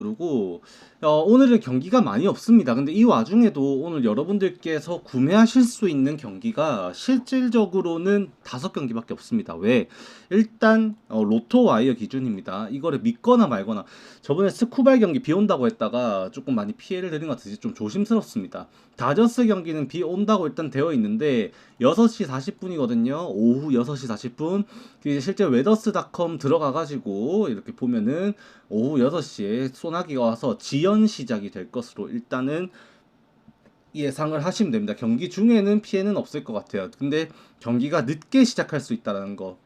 그리고 오늘은 경기가 많이 없습니다. 근데 이 와중에도 오늘 여러분들께서 구매하실 수 있는 경기가 실질적으로는 5경기밖에 없습니다. 왜? 일단 로또 와이어 기준입니다. 이거를 믿거나 말거나 저번에 스쿠발 경기 비 온다고 했다가 조금 많이 피해를 드린 것 같아서 좀 조심스럽습니다. 다저스 경기는 비 온다고 일단 되어 있는데 6시 40분이거든요. 오후 6시 40분. 이제 실제 웨더스닷컴 들어가가지고 이렇게 보면은 오후 6시에 소나기가 와서 지연 시작이 될 것으로 일단은 예상을 하시면 됩니다. 경기 중에는 피해는 없을 것 같아요. 근데 경기가 늦게 시작할 수 있다는 거,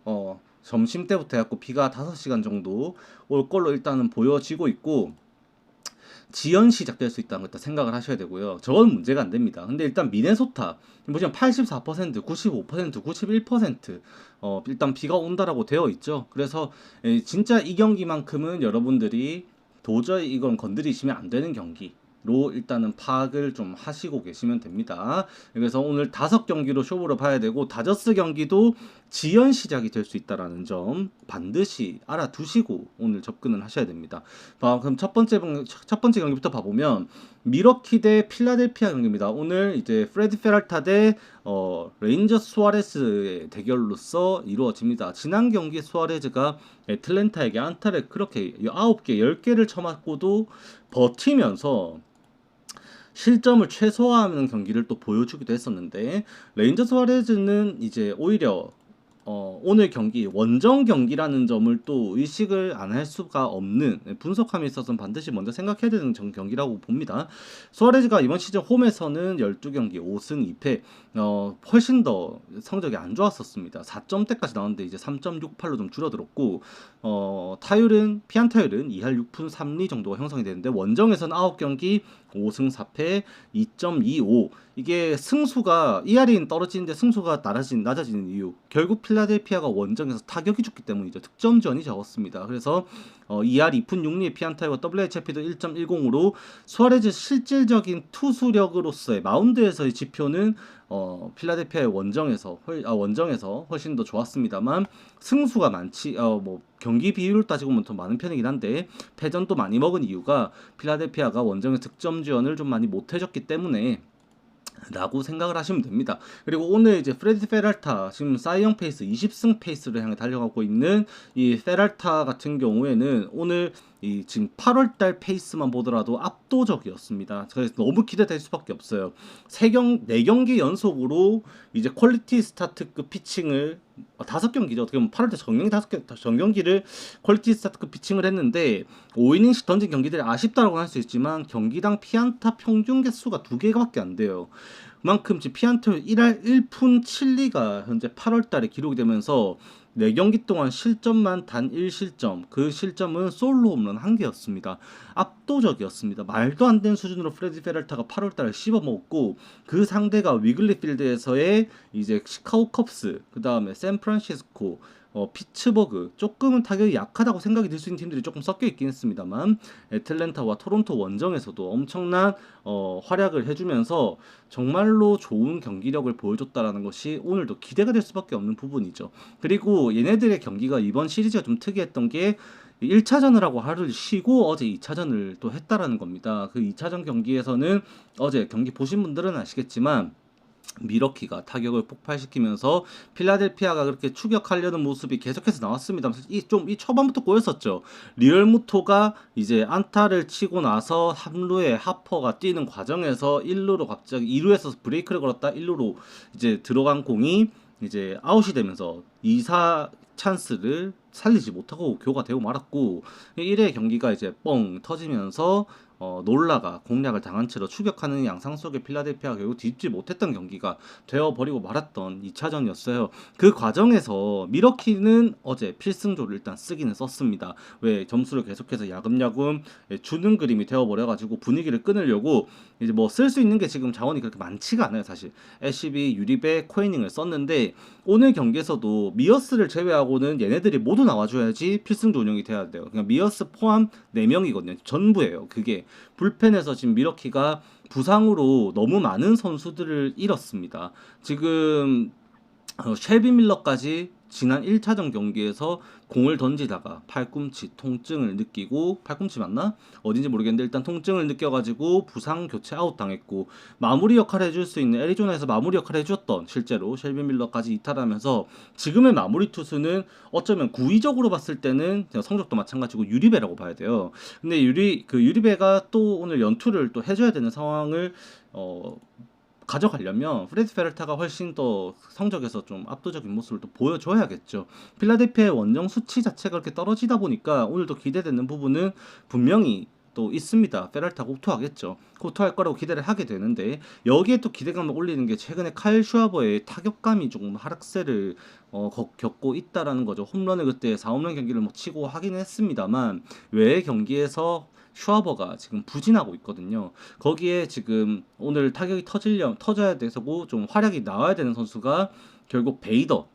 점심 때부터 해갖고 비가 5시간 정도 올 걸로 일단은 보여지고 있고, 지연 시작될 수 있다는 걸 일단 생각을 하셔야 되고요. 저건 문제가 안 됩니다. 근데 일단 미네소타 보시면 84%, 95%, 91% 일단 비가 온다라고 되어 있죠. 그래서 진짜 이 경기만큼은 여러분들이 도저히 이건 건드리시면 안 되는 경기로 일단은 파악을 좀 하시고 계시면 됩니다. 그래서 오늘 5경기로 쇼부를 봐야 되고 다저스 경기도 지연 시작이 될 수 있다라는 점 반드시 알아두시고 오늘 접근을 하셔야 됩니다. 그럼 첫 번째 경기부터 봐보면 미러키 대 필라델피아 경기입니다. 오늘 이제 프레디 페랄타 대 레인저 수아레스의 대결로서 이루어집니다. 지난 경기 수아레즈가 애틀랜타에게 안타를 그렇게 9개, 10개를 쳐맞고도 버티면서 실점을 최소화하는 경기를 또 보여주기도 했었는데 레인저 수아레즈는 이제 오히려 오늘 경기 원정 경기라는 점을 또 의식을 안 할 수가 없는 분석함에 있어서는 반드시 먼저 생각해야 되는 경기라고 봅니다. 수아레즈가 이번 시즌 홈에서는 12경기 5승 2패 훨씬 더 성적이 안 좋았었습니다. 4점대까지 나왔는데 이제 3.68로 좀 줄어들었고 피안 타율은 2할 6푼 3리 정도가 형성이 되는데 원정에서는 9경기 5승 4패 2.25 이게 승수가 ERA는 떨어지는데 승수가 낮아지는 이유 결국 필라델피아가 원정에서 타격이 좋기 때문이죠. 득점 지원이 적었습니다. 그래서 2할 2푼 6리의 피안타율과 WHIP도 1.10으로 수아레즈 실질적인 투수력으로서의 마운드에서의 지표는 필라델피아의 원정에서 훨씬 더 좋았습니다만 승수가 뭐 경기 비율을 따지고 보면 더 많은 편이긴 한데 패전도 많이 먹은 이유가 필라델피아가 원정의 득점 지원을 좀 많이 못해줬기 때문에 라고 생각을 하시면 됩니다. 그리고 오늘 이제 프레디 페랄타 지금 사이영 페이스 20승 페이스를 향해 달려가고 있는 이 페랄타 같은 경우에는 오늘 이 지금 8월달 페이스만 보더라도 압도적이었습니다. 그래서 너무 기대될 수밖에 없어요. 4경기 연속으로 이제 퀄리티 스타트급 피칭을 5경기죠. 어떻게 보면 8월달 전경기를 퀄리티 스타트급 피칭을 했는데 5이닝씩 던진 경기들이 아쉽다라고 할 수 있지만 경기당 피안타 평균 개수가 2개밖에 안 돼요. 그만큼 지금 피안타 1할 1푼 7리가 현재 8월달에 기록이 되면서 4경기 동안 실점만 단 1실점. 그 실점은 솔로 홈런 1개였습니다. 압도적이었습니다. 말도 안 되는 수준으로 프레디 페랄타가 8월달에 씹어먹었고 그 상대가 위글리 필드에서의 이제 시카고 컵스, 그 다음에 샌프란시스코, 피츠버그 조금은 타격이 약하다고 생각이 들 수 있는 팀들이 조금 섞여 있긴 했습니다만 애틀랜타와 토론토 원정에서도 엄청난 활약을 해주면서 정말로 좋은 경기력을 보여줬다라는 것이 오늘도 기대가 될 수밖에 없는 부분이죠. 그리고 얘네들의 경기가 이번 시리즈가 좀 특이했던 게 1차전을 하고 하루를 쉬고 어제 2차전을 또 했다라는 겁니다. 그 2차전 경기에서는 어제 경기 보신 분들은 아시겠지만 미러키가 타격을 폭발시키면서 필라델피아가 그렇게 추격하려는 모습이 계속해서 나왔습니다. 이 초반부터 꼬였었죠. 리얼무토가 이제 안타를 치고 나서 3루에 하퍼가 뛰는 과정에서 1루로 갑자기 2루에서 브레이크를 걸었다 1루로 이제 들어간 공이 이제 아웃이 되면서 2사 찬스를 살리지 못하고 교가 되고 말았고 1회 경기가 이제 뻥 터지면서 놀라가 공략을 당한 채로 추격하는 양상 속에 필라델피아가 결국 뒤집지 못했던 경기가 되어버리고 말았던 2차전이었어요. 그 과정에서 미러키는 어제 필승조를 일단 쓰기는 썼습니다. 왜 점수를 계속해서 야금야금 주는 그림이 되어버려가지고 분위기를 끊으려고 이제 뭐 쓸 수 있는 게 지금 자원이 그렇게 많지가 않아요. 사실 애쉬비, 유리베, 코이닝을 썼는데 오늘 경기에서도 미어스를 제외하고는 얘네들이 모두 나와줘야지 필승조 운영이 돼야 돼요. 그냥 미어스 포함 4명이거든요. 전부예요. 그게 불펜에서 지금 미러키가 부상으로 너무 많은 선수들을 잃었습니다. 지금 쉘비 밀러까지 지난 1차전 경기에서 공을 던지다가 팔꿈치 통증을 느끼고, 팔꿈치 맞나? 어딘지 모르겠는데 일단 통증을 느껴가지고 부상 교체 아웃 당했고, 마무리 역할을 해줄 수 있는, 애리조나에서 마무리 역할을 해줬던 실제로 셸빈 밀러까지 이탈하면서 지금의 마무리 투수는 어쩌면 구위적으로 봤을 때는 성적도 마찬가지고 유리배라고 봐야 돼요. 근데 유리배가 또 오늘 연투를 또 해줘야 되는 상황을 가져가려면 프레디 페럴타가 훨씬 더 성적에서 좀 압도적인 모습을 또 보여줘야겠죠. 필라델피아의 원정 수치 자체가 그렇게 떨어지다 보니까 오늘도 기대되는 부분은 분명히 또 있습니다. 페럴타가 호투하겠죠. 호투할 거라고 기대를 하게 되는데, 여기에 또 기대감을 올리는 게 최근에 칼 슈아버의 타격감이 조금 하락세를 겪고 있다라는 거죠. 홈런을 그때 4홈런 경기를 뭐 치고 하긴 했습니다만 외의 경기에서 슈아버가 지금 부진하고 있거든요. 거기에 지금 오늘 타격이 터져야 돼서고 좀 활약이 나와야 되는 선수가 결국 베이더.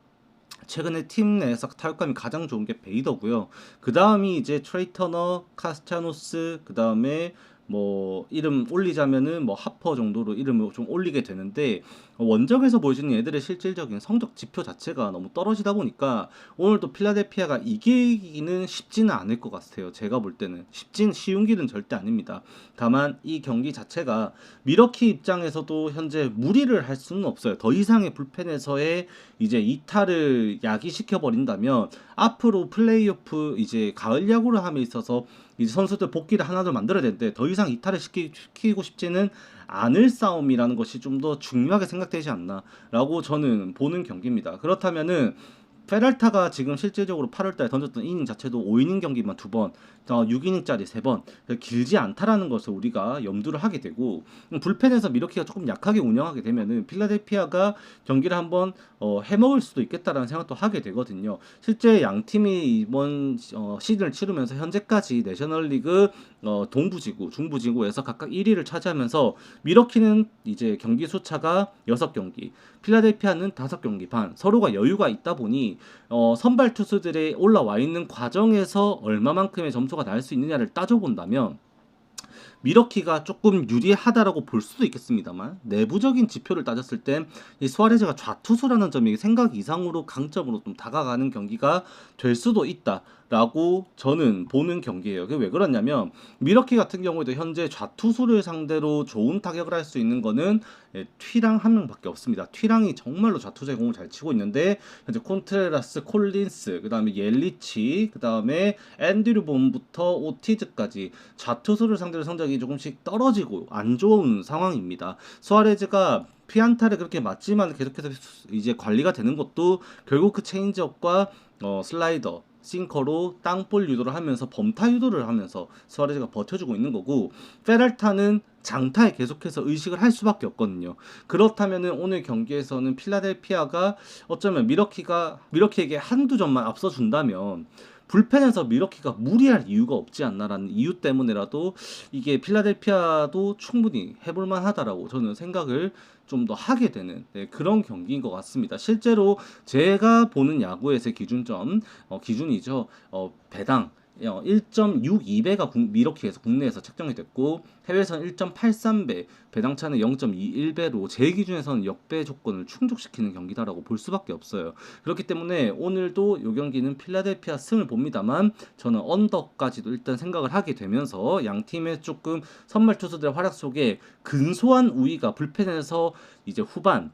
최근에 팀 내에서 타격감이 가장 좋은 게 베이더고요. 그 다음이 이제 트레이 터너, 카스타노스, 그 다음에 뭐 이름 올리자면은 뭐 하퍼 정도로 이름을 좀 올리게 되는데, 원정에서 보여주는 얘들의 실질적인 성적 지표 자체가 너무 떨어지다 보니까 오늘도 필라델피아가 이기기는 쉽지는 않을 것 같아요. 제가 볼 때는 쉬운 길은 절대 아닙니다. 다만 이 경기 자체가 미러키 입장에서도 현재 무리를 할 수는 없어요. 더 이상의 불펜에서의 이제 이탈을 야기시켜 버린다면 앞으로 플레이오프 이제 가을 야구를 함에 있어서 이제 선수들 복귀를 하나둘 만들어야 되는데, 더 이상 이탈을 시키고 싶지는 않을 싸움이라는 것이 좀 더 중요하게 생각되지 않나라고 저는 보는 경기입니다. 그렇다면은 페랄타가 지금 실질적으로 8월달에 던졌던 이닝 자체도 5이닝 경기만 2번, 6이닝짜리 3번, 길지 않다라는 것을 우리가 염두를 하게 되고, 불펜에서 미러키가 조금 약하게 운영하게 되면은 필라델피아가 경기를 한번 해먹을 수도 있겠다라는 생각도 하게 되거든요. 실제 양 팀이 이번 시즌을 치르면서 현재까지 내셔널리그 동부지구, 중부지구에서 각각 1위를 차지하면서 미러키는 이제 경기 수차가 6경기, 필라델피아는 5경기 반, 서로가 여유가 있다 보니 선발 투수들이 올라와 있는 과정에서 얼마만큼의 점수가 나올 수 있느냐를 따져본다면 미러키가 조금 유리하다라고 볼 수도 있겠습니다만, 내부적인 지표를 따졌을 땐 이 수아레즈가 좌투수라는 점이 생각 이상으로 강점으로 좀 다가가는 경기가 될 수도 있다라고 저는 보는 경기예요. 그게 왜 그러냐면 미러키 같은 경우에도 현재 좌투수를 상대로 좋은 타격을 할 수 있는 거는 튀랑 한 명밖에 없습니다. 튀랑이 정말로 좌투수의 공을 잘 치고 있는데, 현재 콘트레라스, 콜린스, 그 다음에 옐리치, 그 다음에 앤드류 본부터 오티즈까지 좌투수를 상대로 성적이 조금씩 떨어지고 안 좋은 상황입니다. 수아레즈가 피안타를 그렇게 맞지만 계속해서 이제 관리가 되는 것도 결국 그 체인지업과 슬라이더, 싱커로 땅볼 유도를 하면서 범타 유도를 하면서 수아레즈가 버텨주고 있는 거고, 페랄타는 장타에 계속해서 의식을 할 수밖에 없거든요. 그렇다면은 오늘 경기에서는 필라델피아가 어쩌면 미러키에게 한두 점만 앞서준다면 불펜에서 미러키가 무리할 이유가 없지 않나라는 이유 때문에라도 이게 필라델피아도 충분히 해볼만 하다라고 저는 생각을 좀 더 하게 되는 그런 경기인 것 같습니다. 실제로 제가 보는 야구에서의 기준이죠. 배당 1.62배가 미러키에서 국내에서 책정이 됐고, 해외에서는 1.83배, 배당차는 0.21배로 제 기준에서는 역배 조건을 충족시키는 경기다라고 볼 수밖에 없어요. 그렇기 때문에 오늘도 이 경기는 필라델피아 승을 봅니다만 저는 언더까지도 일단 생각을 하게 되면서 양 팀의 조금 선발 투수들의 활약 속에 근소한 우위가 불펜에서 이제 후반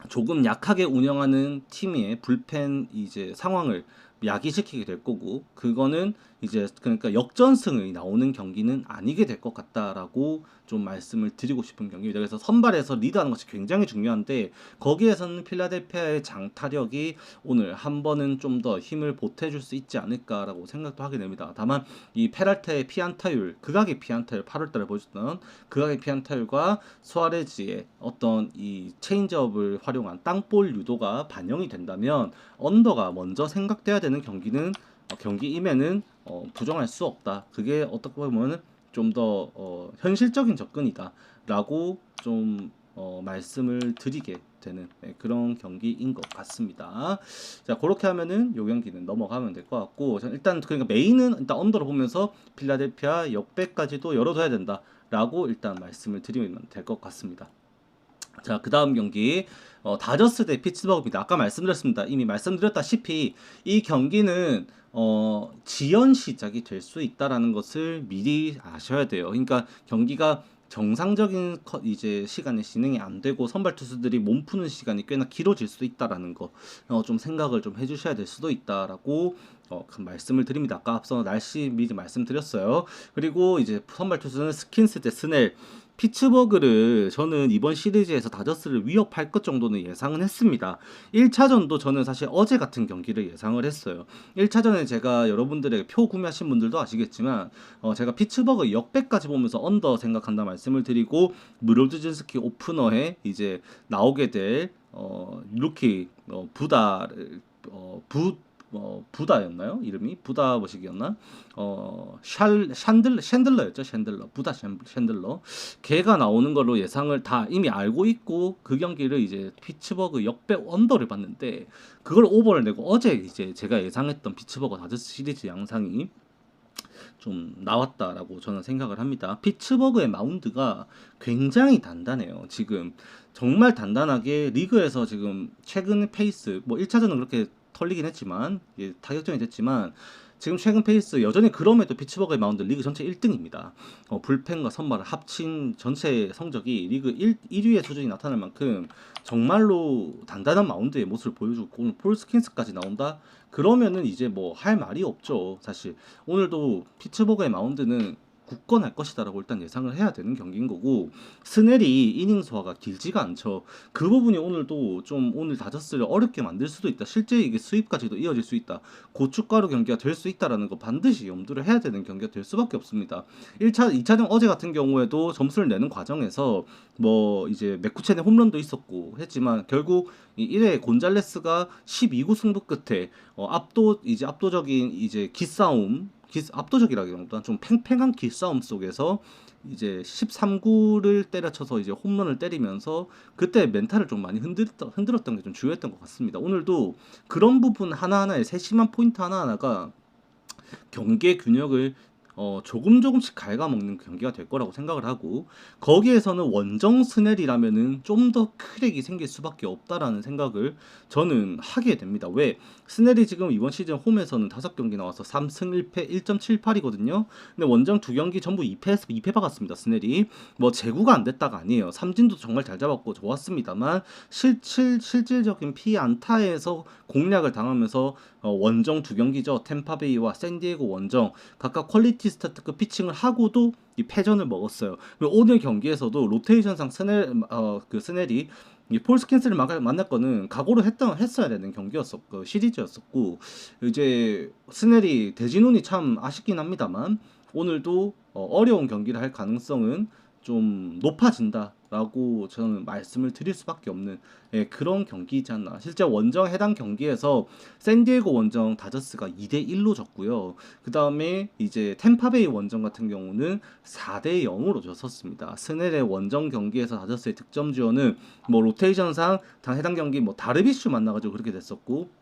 조금 약하게 운영하는 팀의 불펜 이제 상황을 야기시키게 될 거고, 그거는 이제 그러니까 역전승이 나오는 경기는 아니게 될 것 같다라고 좀 말씀을 드리고 싶은 경기입니다. 그래서 선발에서 리드하는 것이 굉장히 중요한데, 거기에서는 필라델피아의 장타력이 오늘 한 번은 좀 더 힘을 보태줄 수 있지 않을까라고 생각도 하게 됩니다. 다만 이 페랄타의 피안타율, 극악의 피안타율, 8월달에 보여줬던 극악의 피안타율과 수아레즈의 어떤 이 체인지업을 활용한 땅볼 유도가 반영이 된다면 언더가 먼저 생각돼야 되는 경기는 경기임에는 부정할 수 없다. 그게 어떻게 보면은 좀 더 현실적인 접근이다라고 좀 말씀을 드리게 되는 그런 경기인 것 같습니다. 자, 그렇게 하면은 요 경기는 넘어가면 될 것 같고, 일단 그러니까 메인은 일단 언더로 보면서 필라델피아 역배까지도 열어둬야 된다라고 일단 말씀을 드리면 될 것 같습니다. 자, 그 다음 경기 다저스 대 피츠버그입니다. 아까 말씀드렸습니다. 이미 말씀드렸다시피 이 경기는 지연 시작이 될 수 있다라는 것을 미리 아셔야 돼요. 그러니까 경기가 정상적인 이제 시간에 진행이 안 되고 선발 투수들이 몸 푸는 시간이 꽤나 길어질 수 있다라는 거 좀 생각을 좀 해주셔야 될 수도 있다라고 그 말씀을 드립니다. 아까 앞서 날씨 미리 말씀드렸어요. 그리고 이제 선발 투수는 스킨스 대 스넬. 피츠버그를 저는 이번 시리즈에서 다저스를 위협할 것 정도는 예상은 했습니다. 1차전도 저는 사실 어제 같은 경기를 예상을 했어요. 1차전에 제가 여러분들에게 표 구매하신 분들도 아시겠지만 제가 피츠버그 역배까지 보면서 언더 생각한다 말씀을 드리고 무료드진스키 오프너에 이제 나오게 될 루키 부다였나요? 이름이 부다 뭐식이었나? 샌들러였죠. 샌들러. 부다 샌들러. 걔가 나오는 걸로 예상을 다 이미 알고 있고 그 경기를 이제 피츠버그 역배 언더를 봤는데 그걸 오버를 내고 어제 이제 제가 예상했던 피츠버그 다저스 시리즈 양상이 좀 나왔다라고 저는 생각을 합니다. 피츠버그의 마운드가 굉장히 단단해요. 지금 정말 단단하게 리그에서 지금 최근 페이스 뭐 1차전은 그렇게 털리긴 했지만 타격전이 됐지만 지금 최근 페이스 여전히 그럼에도 피츠버그의 마운드 리그 전체 1등입니다. 불펜과 선발을 합친 전체 성적이 리그 1위의 수준이 나타날 만큼 정말로 단단한 마운드의 모습을 보여주고 오늘 폴 스킨스까지 나온다? 그러면은 이제 뭐 할 말이 없죠. 사실 오늘도 피츠버그의 마운드는 굳건할 것이다라고 일단 예상을 해야 되는 경기인 거고 스넬이 이닝 소화가 길지가 않죠. 그 부분이 오늘도 좀 오늘 다저스를 어렵게 만들 수도 있다. 실제 이게 수입까지도 이어질 수 있다. 고춧가루 경기가 될 수 있다라는 거 반드시 염두를 해야 되는 경기가 될 수밖에 없습니다. 1차, 2차전 어제 같은 경우에도 점수를 내는 과정에서 뭐 이제 맥쿠첸의 홈런도 있었고 했지만 결국 이 1회 곤잘레스가 12구 승부 끝에 압도적인 이제 기싸움 압도적이라기보다는 좀 팽팽한 기싸움 속에서 이제 13구를 때려쳐서 이제 홈런을 때리면서 그때 멘탈을 좀 많이 흔들었던 게 좀 주요했던 것 같습니다. 오늘도 그런 부분 하나하나의 세심한 포인트 하나하나가 경기의 균형을 조금씩 갉아먹는 경기가 될 거라고 생각을 하고 거기에서는 원정 스넬이라면은 좀 더 크랙이 생길 수밖에 없다라는 생각을 저는 하게 됩니다. 왜? 스넬이 지금 이번 시즌 홈에서는 5경기 나와서 3승 1패 1.78이거든요. 근데 원정 2경기 전부 2패 박았습니다. 스넬이 뭐 제구가 안 됐다가 아니에요. 삼진도 정말 잘 잡았고 좋았습니다만 실질적인 피안타에서 공략을 당하면서 원정 2경기죠. 템파베이와 샌디에고 원정 각각 퀄리티 스타트급 피칭을 하고도 이 패전을 먹었어요. 오늘 경기에서도 로테이션상 스넬이 이 폴 스킨스를 만날 거는 각오를 했어야 되는 경기였었고 시리즈였었고 이제 스넬이 대진운이 참 아쉽긴 합니다만 오늘도 어려운 경기를 할 가능성은 좀 높아진다라고 저는 말씀을 드릴 수밖에 없는 그런 경기이지 않나. 실제 원정 해당 경기에서 샌디에고 원정 다저스가 2대1로 졌고요. 그 다음에 이제 템파베이 원정 같은 경우는 4대0으로 졌었습니다. 스넬의 원정 경기에서 다저스의 득점 주어는 뭐 로테이션상 해당 경기 뭐 다르비슈 만나가지고 그렇게 됐었고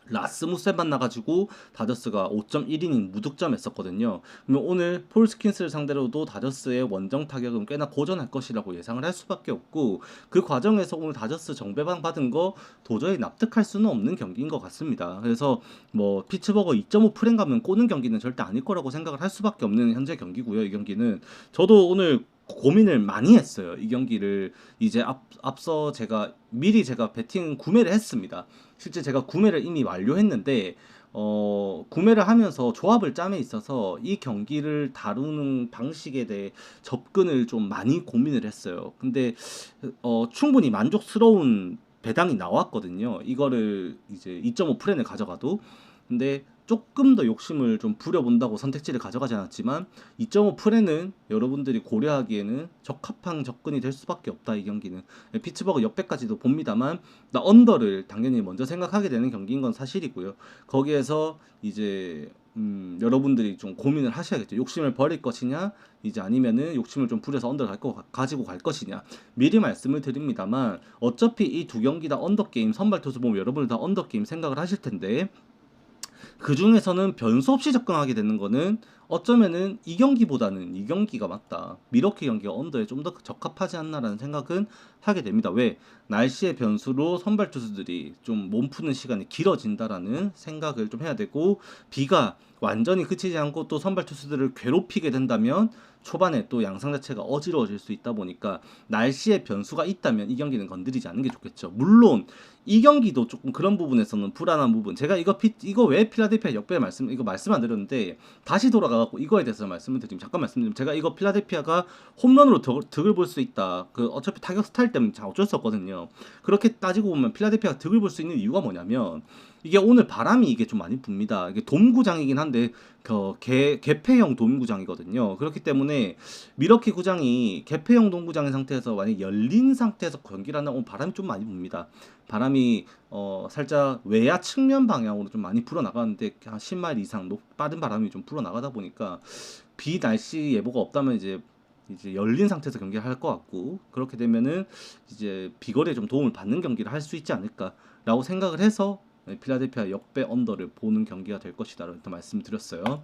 라스무센 만나가지고 다저스가 5.1이닝 무득점했었거든요. 그러면 오늘 폴 스킨스를 상대로도 다저스의 원정 타격은 꽤나 고전할 것이라고 예상을 할 수밖에 없고 그 과정에서 오늘 다저스 정배방 받은 거 도저히 납득할 수는 없는 경기인 것 같습니다. 그래서 뭐 피츠버거 2.5 프레임 가면 꼬는 경기는 절대 아닐 거라고 생각을 할 수밖에 없는 현재 경기고요. 이 경기는 저도 오늘 고민을 많이 했어요. 이 경기를 이제 앞서 미리 제가 배팅 구매를 했습니다. 실제 제가 구매를 이미 완료했는데 구매를 하면서 조합을 짬에 있어서 이 경기를 다루는 방식에 대해 접근을 좀 많이 고민을 했어요. 근데 충분히 만족스러운 배당이 나왔거든요. 이거를 이제 2.5 프렌을 가져가도 근데 조금 더 욕심을 좀 부려본다고 선택지를 가져가지 않았지만 2.5 프레는 여러분들이 고려하기에는 적합한 접근이 될 수밖에 없다. 이 경기는 피츠버그 역배까지도 봅니다만 나 언더를 당연히 먼저 생각하게 되는 경기인 건 사실이고요. 거기에서 이제 여러분들이 좀 고민을 하셔야겠죠. 욕심을 버릴 것이냐 이제 아니면은 욕심을 좀 부려서 언더 가지고 갈 것이냐 미리 말씀을 드립니다만 어차피 이 두 경기 다 언더 게임 선발 투수 보면 여러분들 다 언더 게임 생각을 하실 텐데 그 중에서는 변수 없이 접근하게 되는 거는 어쩌면은 이 경기보다는 이 경기가 맞다. 미러키 경기가 언더에 좀 더 적합하지 않나라는 생각은 하게 됩니다. 왜? 날씨의 변수로 선발 투수들이 좀 몸 푸는 시간이 길어진다라는 생각을 좀 해야 되고, 비가 완전히 그치지 않고 또 선발 투수들을 괴롭히게 된다면 초반에 또 양상 자체가 어지러워질 수 있다 보니까 날씨의 변수가 있다면 이 경기는 건드리지 않는 게 좋겠죠. 물론 이 경기도 조금 그런 부분에서는 불안한 부분. 제가 이거 왜 필라델피아 역배 이거 말씀 안 드렸는데 다시 돌아가갖고 이거에 대해서 말씀을 드리면, 잠깐 말씀드리면, 제가 이거 필라델피아가 홈런으로 득을 볼 수 있다. 그 어차피 타격 스타일 때문에 어쩔 수 없거든요. 그렇게 따지고 보면 필라델피아가 득을 볼 수 있는 이유가 뭐냐면, 이게 오늘 바람이 이게 좀 많이 붑니다. 이게 돔구장이긴 한데 개폐형 돔구장이거든요. 그렇기 때문에 미러키 구장이 개폐형 돔구장인 상태에서 만약 열린 상태에서 경기를 한다면 오늘 바람이 좀 많이 붑니다. 바람이 살짝 외야 측면 방향으로 좀 많이 불어 나가는데 한 10마일 이상 빠른 바람이 좀 불어 나가다 보니까 비 날씨 예보가 없다면 이제 열린 상태에서 경기를 할 것 같고, 그렇게 되면은 이제 비거리에 좀 도움을 받는 경기를 할 수 있지 않을까라고 생각을 해서 필라델피아 역배 언더를 보는 경기가 될 것이다라고 말씀드렸어요.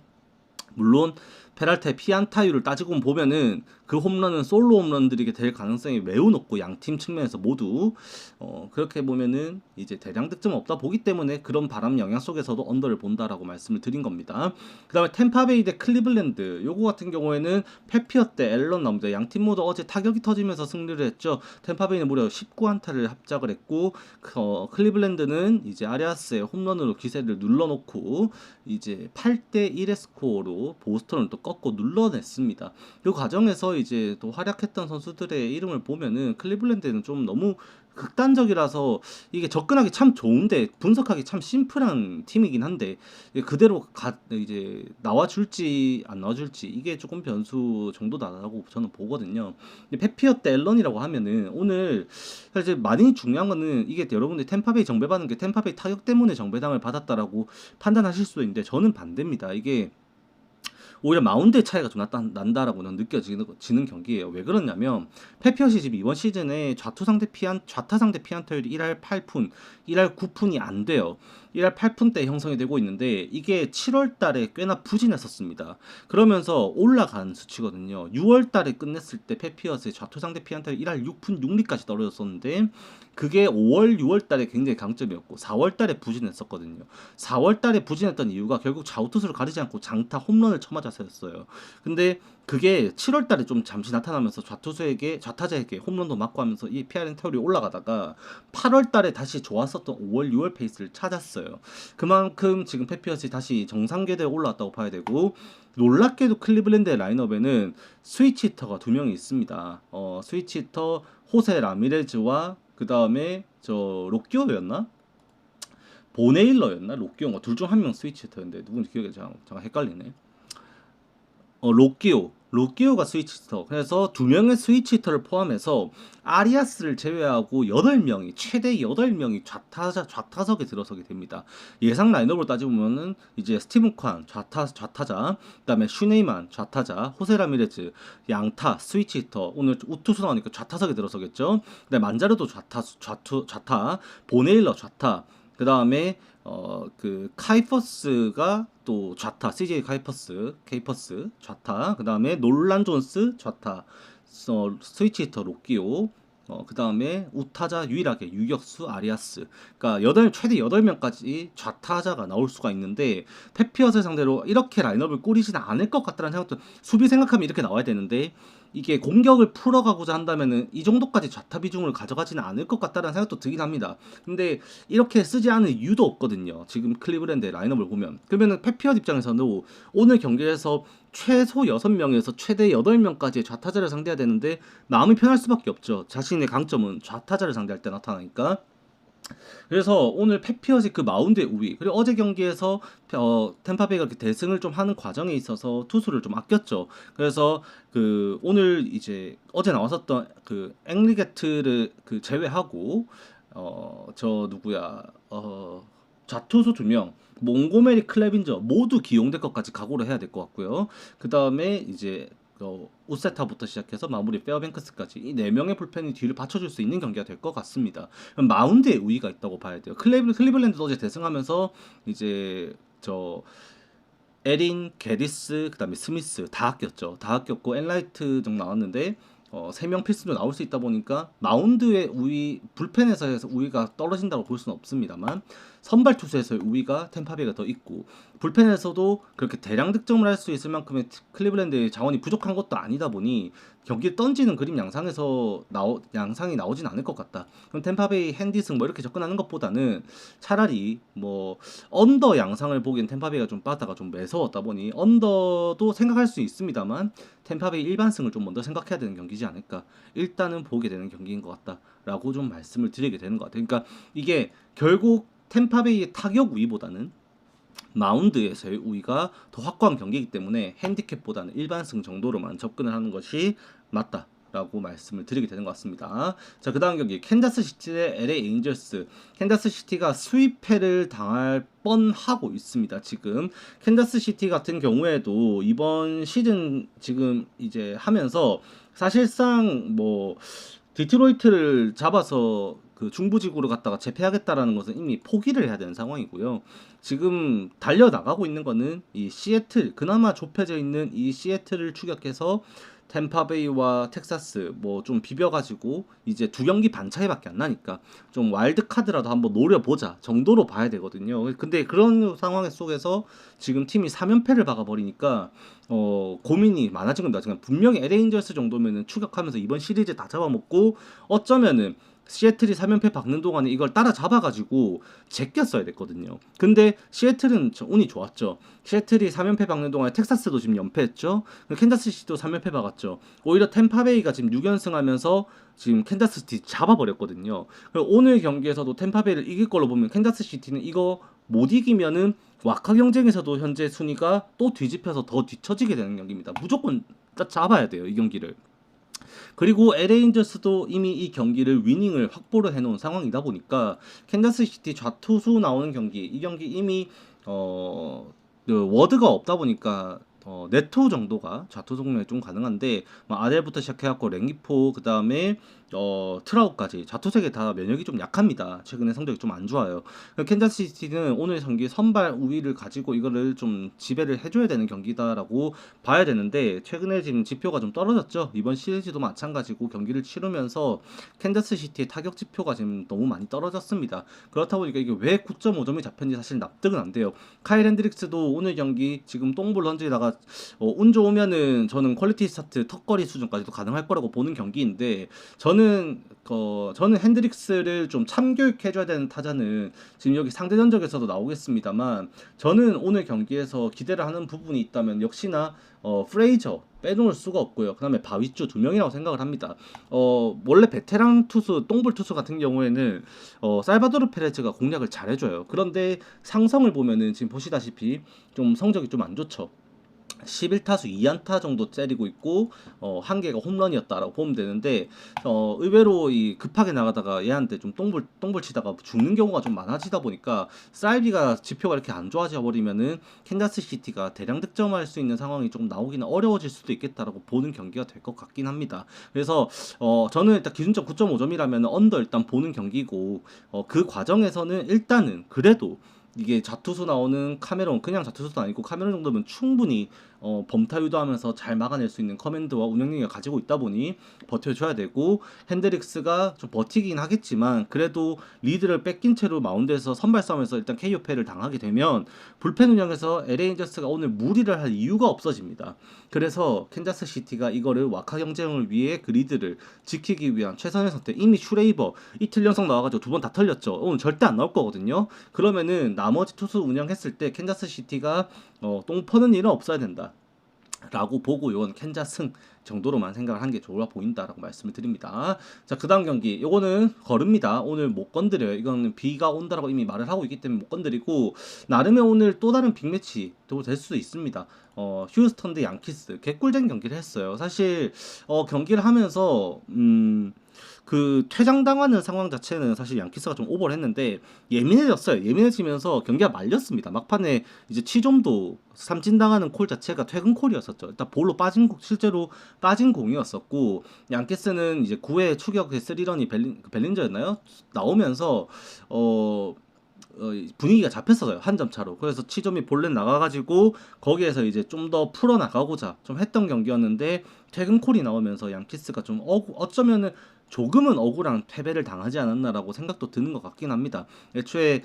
물론 페랄타의 피안타율을 따지고 보면은 그 홈런은 솔로 홈런들이 될 가능성이 매우 높고, 양팀 측면에서 모두 그렇게 보면은 이제 대량 득점은 없다 보기 때문에 그런 바람 영향 속에서도 언더를 본다라고 말씀을 드린 겁니다. 그 다음에 템파베이 대 클리블랜드, 요거 같은 경우에는 페피어 대 앨런 나옵니다. 양팀 모두 어제 타격이 터지면서 승리를 했죠. 템파베이는 무려 19안타를 합작을 했고, 클리블랜드는 이제 아리아스의 홈런으로 기세를 눌러놓고 이제 8대 1의 스코어로 보스턴을 또 꺾고 눌러냈습니다. 그 과정에서 이제 또 활약했던 선수들의 이름을 보면은 클리블랜드는 좀 너무 극단적이라서 이게 접근하기 참 좋은데 분석하기 참 심플한 팀이긴 한데, 그대로 이제 나와줄지 안 나와줄지 이게 조금 변수 정도다라고 저는 보거든요. 페피어 때 앨런이라고 하면은 오늘 사실 많이 중요한 거는, 이게 여러분들이 템파베이 정배받는 게 템파베이 타격 때문에 정배당을 받았다라고 판단하실 수도 있는데, 저는 반대입니다. 이게 오히려 마운드의 차이가 좀 난다라고는 느껴지는 경기예요. 왜 그러냐면 페피엇이 지금 이번 시즌에 좌타 상대 피안타율이 1할 8푼, 1할 9푼이 안 돼요. 1할 8푼대 형성이 되고 있는데 이게 7월 달에 꽤나 부진했었습니다. 그러면서 올라간 수치거든요. 6월 달에 끝냈을 때 페피엇의 좌투 상대 피안타율 1할 6푼 6리까지 떨어졌었는데, 그게 5월, 6월 달에 굉장히 강점이었고 4월 달에 부진했었거든요. 4월 달에 부진했던 이유가 결국 좌우투수를 가리지 않고 장타 홈런을 쳐맞아서였어요. 근데 그게 7월 달에 좀 잠시 나타나면서 좌타자에게 홈런도 맞고 하면서 이 PRN 타율이 올라가다가 8월 달에 다시 좋았었던 5월, 6월 페이스를 찾았어요. 그만큼 지금 페피어스 다시 정상 궤도에 올라왔다고 봐야 되고, 놀랍게도 클리블랜드의 라인업에는 스위치히터가 두 명이 있습니다. 스위치히터 호세 라미레즈와 그 다음에 저 로키오였나? 보네일러였나? 로키오가 둘 중 한 명 스위치히터였는데 누군지 기억이 잠깐 헷갈리네. 로끼오가 스위치히터. 그래서 두 명의 스위치히터를 포함해서 아리아스를 제외하고 8명이, 최대 8명이 좌타석에 들어서게 됩니다. 예상 라인업으로 따지보면은 이제 스티븐 ኳ 좌타자, 그다음에 슈네이만 좌타자, 호세 라미레즈 양타 스위치히터, 오늘 우투수 나오니까 좌타석에 들어서겠죠. 그다음에 만자르도 좌타, 보네일러 좌타, 그다음에 그 카이퍼스가 또 좌타, CJ 케이퍼스 좌타, 그 다음에 놀란 존스 좌타, 스위치 히터 로키오, 그 다음에 우타자 유일하게 유격수 아리아스. 그러니까 최대 8명까지 좌타자가 나올 수가 있는데, 페피엇을 상대로 이렇게 라인업을 꾸리지는 않을 것 같다는 생각도, 수비 생각하면 이렇게 나와야 되는데 이게 공격을 풀어가고자 한다면은 이 정도까지 좌타 비중을 가져가지는 않을 것 같다는 생각도 들긴 합니다. 근데 이렇게 쓰지 않은 이유도 없거든요. 지금 클리브랜드의 라인업을 보면. 그러면은 페피엇 입장에서는 오늘 경기에서 최소 6명에서 최대 8명까지의 좌타자를 상대해야 되는데 마음이 편할 수밖에 없죠. 자신의 강점은 좌타자를 상대할 때 나타나니까. 그래서 오늘 페피엇이 그 마운드의 우위, 그리고 어제 경기에서 템파베이가 이렇게 대승을 좀 하는 과정에 있어서 투수를 좀 아꼈죠. 그래서 그 오늘 이제 어제 나왔었던 그 앵리게트를 그 제외하고 저 누구야 좌투수 2명, 몽고메리 클레빈저 모두 기용될 것까지 각오를 해야 될 것 같고요. 그 다음에 이제 우세타부터 시작해서 마무리 페어뱅크스까지 이 4명의 불펜이 뒤를 받쳐줄 수 있는 경기가 될 것 같습니다. 마운드에 우위가 있다고 봐야 돼요. 클리블랜드도 어제 대승하면서 이제 에린, 게리스, 그다음에 스미스 다 아꼈죠. 다 아꼈고 엔라이트 정도 나왔는데 3명 필수로 나올 수 있다 보니까 마운드의 우위, 불펜에서 해서 우위가 떨어진다고 볼 수는 없습니다만 선발 투수에서의 우위가 템파베이가 더 있고 불펜에서도 그렇게 대량 득점을 할 수 있을 만큼의 클리블랜드의 자원이 부족한 것도 아니다 보니 경기를 던지는 그림 양상이 나오진 않을 것 같다. 그럼 템파베이 핸디승 뭐 이렇게 접근하는 것보다는 차라리 뭐 언더 양상을 보기엔 템파베이가 좀 빠다가 좀 매서웠다 보니 언더도 생각할 수 있습니다만 템파베이 일반승을 좀 먼저 생각해야 되는 경기지 않을까. 일단은 보게 되는 경기인 것 같다라고 좀 말씀을 드리게 되는 것 같아요. 그러니까 이게 결국 템파베이의 타격 우위보다는 마운드에서의 우위가 더 확고한 경기이기 때문에 핸디캡보다는 일반승 정도로만 접근을 하는 것이 맞다라고 말씀을 드리게 되는 것 같습니다. 자, 그 다음 경기 캔자스시티 대 LA 에인절스. 캔자스시티가 수입패를 당할 뻔하고 있습니다. 지금 캔자스시티 같은 경우에도 이번 시즌 지금 이제 하면서 사실상 뭐 디트로이트를 잡아서 그 중부지구로 갔다가 재패하겠다라는 것은 이미 포기를 해야 되는 상황이고요. 지금 달려 나가고 있는 거는 이 시애틀, 그나마 좁혀져 있는 이 시애틀을 추격해서 템파베이와 텍사스 뭐 좀 비벼가지고 이제 두 경기 반 차이밖에 안 나니까 좀 와일드 카드라도 한번 노려보자 정도로 봐야 되거든요. 근데 그런 상황 속에서 지금 팀이 3연패를 박아버리니까 고민이 많아진 겁니다. 지금 분명히 LA 엔젤스 정도면은 추격하면서 이번 시리즈 다 잡아먹고 어쩌면은 시애틀이 3연패 박는 동안에 이걸 따라잡아가지고 제꼈어야 됐거든요. 근데 시애틀은 운이 좋았죠. 시애틀이 3연패 박는 동안에 텍사스도 지금 연패했죠. 캔자스시티도 3연패 박았죠. 오히려 템파베이가 지금 6연승 하면서 지금 캔자스시티 잡아버렸거든요. 오늘 경기에서도 템파베이를 이길 걸로 보면 캔자스시티는 이거 못 이기면은 와카 경쟁에서도 현재 순위가 또 뒤집혀서 더 뒤처지게 되는 경기입니다. 무조건 잡아야 돼요, 이 경기를. 그리고 LA 엔젤스도 이미 이 경기를 위닝을 확보를 해놓은 상황이다 보니까 캔자스시티 좌투수 나오는 경기, 이 경기 이미 그 워드가 없다 보니까 네토 정도가 좌투 동력이 좀 가능한데 아델부터 시작해갖고 랭기포 그 다음에 트라우까지 좌투색에 다 면역이 좀 약합니다. 최근에 성적이 좀 안 좋아요. 캔자스시티는 오늘 경기 선발 우위를 가지고 이거를 좀 지배를 해줘야 되는 경기다라고 봐야 되는데 최근에 지금 지표가 좀 떨어졌죠. 이번 시리즈도 마찬가지고 경기를 치르면서 캔자스시티의 타격 지표가 지금 너무 많이 떨어졌습니다. 그렇다 보니까 이게 왜 9.5점이 잡혔는지 사실 납득은 안 돼요. 카일 핸드릭스도 오늘 경기 지금 똥볼 던지다가 운 좋으면은 저는 퀄리티 스타트 턱걸이 수준까지도 가능할 거라고 보는 경기인데 저는 핸드릭스를 좀 참교육해줘야 되는 타자는 지금 여기 상대 전적에서도 나오겠습니다만 저는 오늘 경기에서 기대를 하는 부분이 있다면 역시나 프레이저 빼놓을 수가 없고요. 그 다음에 바위쭈 두 명이라고 생각을 합니다. 원래 베테랑 투수, 똥볼 투수 같은 경우에는 살바도르 페레즈가 공략을 잘해줘요. 그런데 상성을 보면은 지금 보시다시피 좀 성적이 좀 안 좋죠. 11타수 2안타 정도 때리고 있고 한 개가 홈런이었다라고 보면 되는데 의외로 이 급하게 나가다가 얘한테 좀 똥볼 치다가 죽는 경우가 좀 많아지다 보니까 쌀비가 지표가 이렇게 안 좋아져 버리면은 캔자스시티가 대량 득점할 수 있는 상황이 조금 나오기는 어려워질 수도 있겠다라고 보는 경기가 될 것 같긴 합니다. 그래서 저는 일단 기준점 9.5점이라면 언더 일단 보는 경기고 그 과정에서는 일단은 그래도 이게 좌투수 나오는 카메론 그냥 좌투수도 아니고 카메론 정도면 충분히 범타 유도하면서 잘 막아낼 수 있는 커맨드와 운영력을 가지고 있다 보니 버텨줘야 되고 핸드릭스가 좀 버티긴 하겠지만 그래도 리드를 뺏긴 채로 마운드에서 선발 싸움에서 일단 KO패를 당하게 되면 불펜 운영에서 LA 엔젤스가 오늘 무리를 할 이유가 없어집니다. 그래서 캔자스시티가 이거를 와카 경쟁을 위해 그 리드를 지키기 위한 최선의 선택. 이미 슈레이버 이틀 연속 나와가지고 두 번 다 털렸죠. 오늘 절대 안 나올 거거든요. 그러면은 나머지 투수 운영했을 때 캔자스시티가 똥 퍼는 일은 없어야 된다 라고 보고 이건 캔자승 정도로만 생각을 하는 게 좋아 보인다라고 말씀을 드립니다. 자, 그 다음 경기 요거는 거릅니다. 오늘 못 건드려요. 이거는 비가 온다라고 이미 말을 하고 있기 때문에 못 건드리고 나름의 오늘 또 다른 빅매치도 될 수도 있습니다. 휴스턴 대 양키스 개꿀잼 경기를 했어요. 사실 경기를 하면서 그 퇴장당하는 상황 자체는 사실 양키스가 좀 오버를 했는데 예민해졌어요. 예민해지면서 경기가 말렸습니다. 막판에 이제 치좀도 삼진당하는 콜 자체가 퇴근 콜이었었죠. 일단 볼로 실제로 빠진 공이었었고 양키스는 이제 9회 추격 3런이 벨린저였나요? 나오면서 분위기가 잡혔어요. 한 점 차로. 그래서 치점이 볼넷 나가가지고 거기에서 이제 좀 더 풀어 나가고자 좀 했던 경기였는데 퇴근 콜이 나오면서 양키스가 좀 어쩌면은 조금은 억울한 패배를 당하지 않았나라고 생각도 드는 것 같긴 합니다. 애초에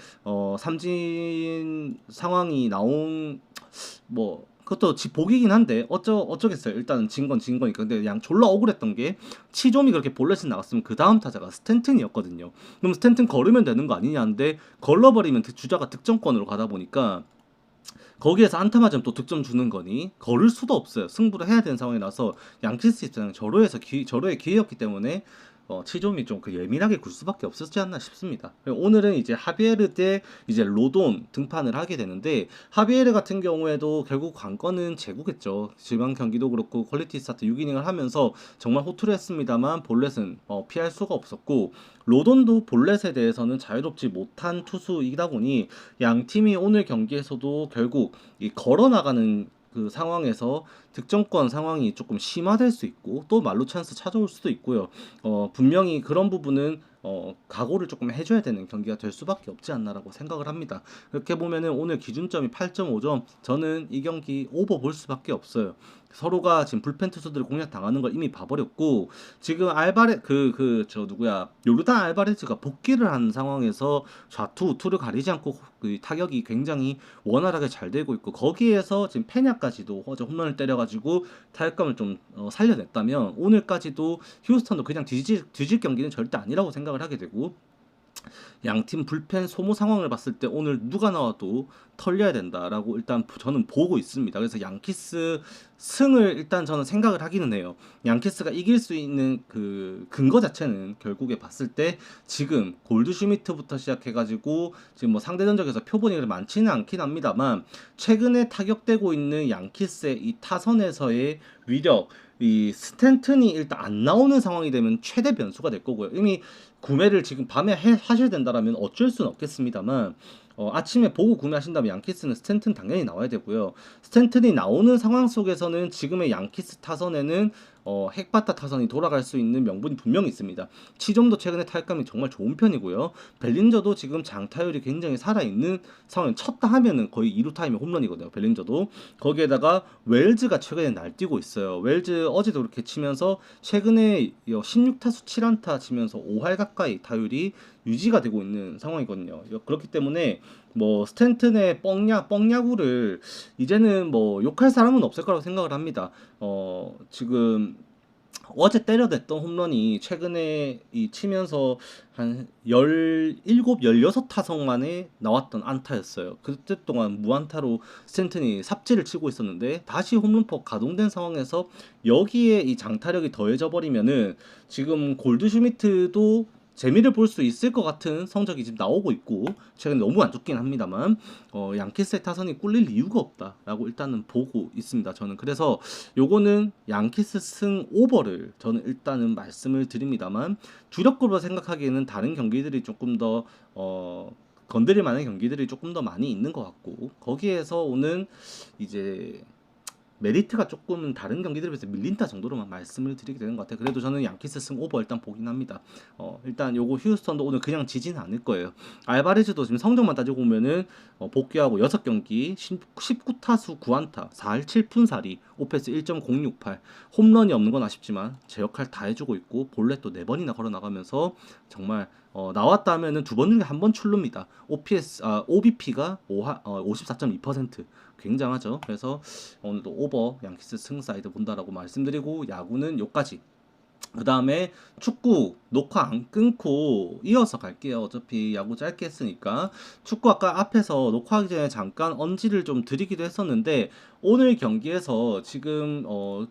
삼진 상황이 나온 뭐 그것도 복이긴 한데 어쩌겠어요. 일단은 진 건 진 거니까. 근데 양 졸라 억울했던 게 치좀이 그렇게 볼넷이 나갔으면 그 다음 타자가 스탠튼이었거든요. 그럼 스탠튼 걸으면 되는 거 아니냐는데 걸러버리면 주자가 득점권으로 가다 보니까 거기에서 안타 맞으면 또 득점 주는 거니 걸을 수도 없어요. 승부를 해야 되는 상황이 나서 양키스 입장은 절호의 기회였기 때문에 치좀이 좀 그 예민하게 굴 수밖에 없었지 않나 싶습니다. 오늘은 이제 하비에르 대 이제 로돈 등판을 하게 되는데 하비에르 같은 경우에도 결국 관건은 제구겠죠. 지방 경기도 그렇고 퀄리티 스타트 6이닝을 하면서 정말 호투를 했습니다만 볼넷은 피할 수가 없었고 로돈도 볼넷에 대해서는 자유롭지 못한 투수이다 보니 양 팀이 오늘 경기에서도 결국 이 걸어 나가는 그 상황에서 득점권 상황이 조금 심화될 수 있고 또 말로 찬스 찾아올 수도 있고요. 분명히 그런 부분은 각오를 조금 해줘야 되는 경기가 될 수밖에 없지 않나라고 생각을 합니다. 그렇게 보면은 오늘 기준점이 8.5점, 저는 이 경기 오버 볼 수밖에 없어요. 서로가 지금 불펜 투수들 공략 당하는 걸 이미 봐버렸고 지금 저 누구야 요르단 알바레즈가 복귀를 한 상황에서 좌투 우투를 가리지 않고 그 타격이 굉장히 원활하게 잘 되고 있고 거기에서 지금 페냐까지도 어제 홈런을 때려가지고 타격감을 좀 살려냈다면 오늘까지도 휴스턴도 그냥 뒤질 경기는 절대 아니라고 생각을 하게 되고 양팀 불펜 소모 상황을 봤을 때 오늘 누가 나와도 털려야 된다라고 일단 저는 보고 있습니다. 그래서 양키스 승을 일단 저는 생각을 하기는 해요. 양키스가 이길 수 있는 그 근거 자체는 결국에 봤을 때 지금 골드슈미트부터 시작해가지고 지금 뭐 상대 전적에서 표본이 많지는 않긴 합니다만 최근에 타격되고 있는 양키스의 이 타선에서의 위력 이 스탠튼이 일단 안 나오는 상황이 되면 최대 변수가 될 거고요. 이미 구매를 지금 밤에 하셔야 된다라면 어쩔 수는 없겠습니다만 아침에 보고 구매하신다면 양키스는 스탠튼 당연히 나와야 되고요. 스탠튼이 나오는 상황 속에서는 지금의 양키스 타선에는 핵바타 타선이 돌아갈 수 있는 명분이 분명히 있습니다. 치점도 최근에 타격감이 정말 좋은 편이고요. 벨린저도 지금 장타율이 굉장히 살아있는 상황. 쳤다 하면은 거의 2루 타임에 홈런이거든요. 벨린저도. 거기에다가 웰즈가 최근에 날뛰고 있어요. 웰즈 어제도 그렇게 치면서 최근에 16타수 7안타 치면서 5할 가까이 타율이 유지가 되고 있는 상황이거든요. 그렇기 때문에 뭐 스탠튼의 뻥야구를 이제는 뭐 욕할 사람은 없을 거라고 생각을 합니다. 지금 어제 때려댔던 홈런이 최근에 이 치면서 한 17, 16타석 만에 나왔던 안타였어요. 그때 동안 무안타로 스탠튼이 삽질을 치고 있었는데 다시 홈런포 가동된 상황에서 여기에 이 장타력이 더해져 버리면은 지금 골드슈미트도 재미를 볼 수 있을 것 같은 성적이 지금 나오고 있고 최근 너무 안 좋긴 합니다만 양키스의 타선이 꿀릴 이유가 없다라고 일단은 보고 있습니다. 저는 그래서 요거는 양키스 승 오버를 저는 일단은 말씀을 드립니다만 주력급으로 생각하기에는 다른 경기들이 조금 더 건드릴 만한 경기들이 조금 더 많이 있는 것 같고 거기에서 오는 이제 메리트가 조금 다른 경기들에 비해서 밀린다 정도로만 말씀을 드리게 되는 것 같아요. 그래도 저는 양키스 승 오버 일단 보긴 합니다. 일단 요거 휴스턴도 오늘 그냥 지지는 않을 거예요. 알바레즈도 지금 성적만 따지고 보면은 복귀하고 6경기 19타수 9안타 4할 7푼4리 오패스 1.068 홈런이 없는 건 아쉽지만 제 역할 다 해주고 있고 볼넷도 4번이나 걸어 나가면서 정말 나왔다 하면은 2번 중에 1번 출루입니다. OBP가 54.2% 굉장하죠. 그래서 오늘도 오버 양키스 승 사이드 본다라고 말씀드리고 야구는 요까지. 그 다음에 축구 녹화 안 끊고 이어서 갈게요. 어차피 야구 짧게 했으니까 축구 아까 앞에서 녹화하기 전에 잠깐 언지를 좀 드리기도 했었는데 오늘 경기에서 지금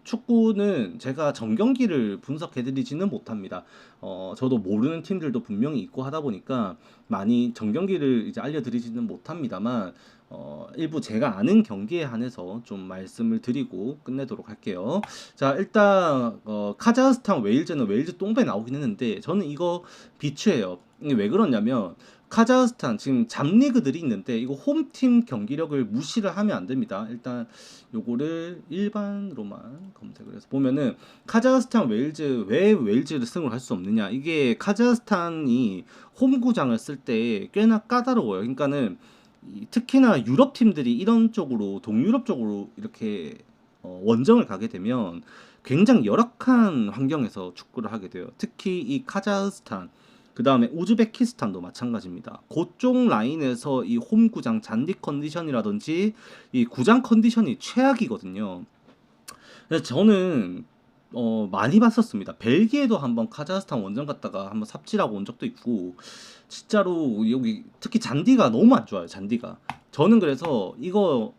축구는 제가 전경기를 분석해드리지는 못합니다. 저도 모르는 팀들도 분명히 있고 하다 보니까 많이 전경기를 이제 알려드리지는 못합니다만 일부 제가 아는 경기에 한해서 좀 말씀을 드리고 끝내도록 할게요. 자 일단 카자흐스탄 웨일즈는 웨일즈 똥배 나오긴 했는데 저는 이거 비추해요. 이게 왜 그러냐면 카자흐스탄 지금 잡리그들이 있는데 이거 홈팀 경기력을 무시를 하면 안 됩니다. 일단 요거를 일반으로만 검색을 해서 보면은 카자흐스탄 웨일즈, 왜 웨일즈를 승을 할 수 없느냐, 이게 카자흐스탄이 홈구장을 쓸 때 꽤나 까다로워요. 그러니까는 특히나 유럽 팀들이 이런 쪽으로, 동유럽 쪽으로 이렇게 원정을 가게 되면 굉장히 열악한 환경에서 축구를 하게 돼요. 특히 이 카자흐스탄, 그 다음에 우즈베키스탄도 마찬가지입니다. 그쪽 라인에서 이 홈구장 잔디 컨디션이라든지 이 구장 컨디션이 최악이거든요. 그래서 저는 많이 봤었습니다. 벨기에도 한번 카자흐스탄 원정 갔다가 한번 삽질하고 온 적도 있고, 진짜로 여기 특히 잔디가 너무 안 좋아요. 잔디가. 저는 그래서 이거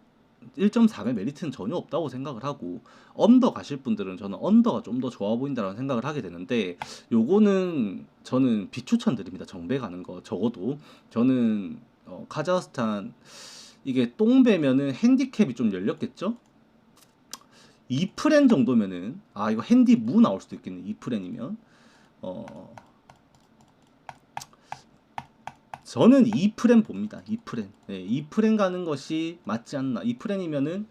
1.4배 메리트는 전혀 없다고 생각을 하고, 언더 가실 분들은 저는 언더가 좀 더 좋아 보인다라는 생각을 하게 되는데, 요거는 저는 비추천드립니다. 정배 가는 거. 적어도 저는 카자흐스탄 이게 똥배면은 핸디캡이 좀 열렸겠죠? 2프렌 정도면은, 아 이거 핸디 무 나올 수도 있겠네. 2프렌이면 저는 2프렌 봅니다. 2프렌. 네, 2프렌 가는 것이 맞지 않나. 2프렌이면은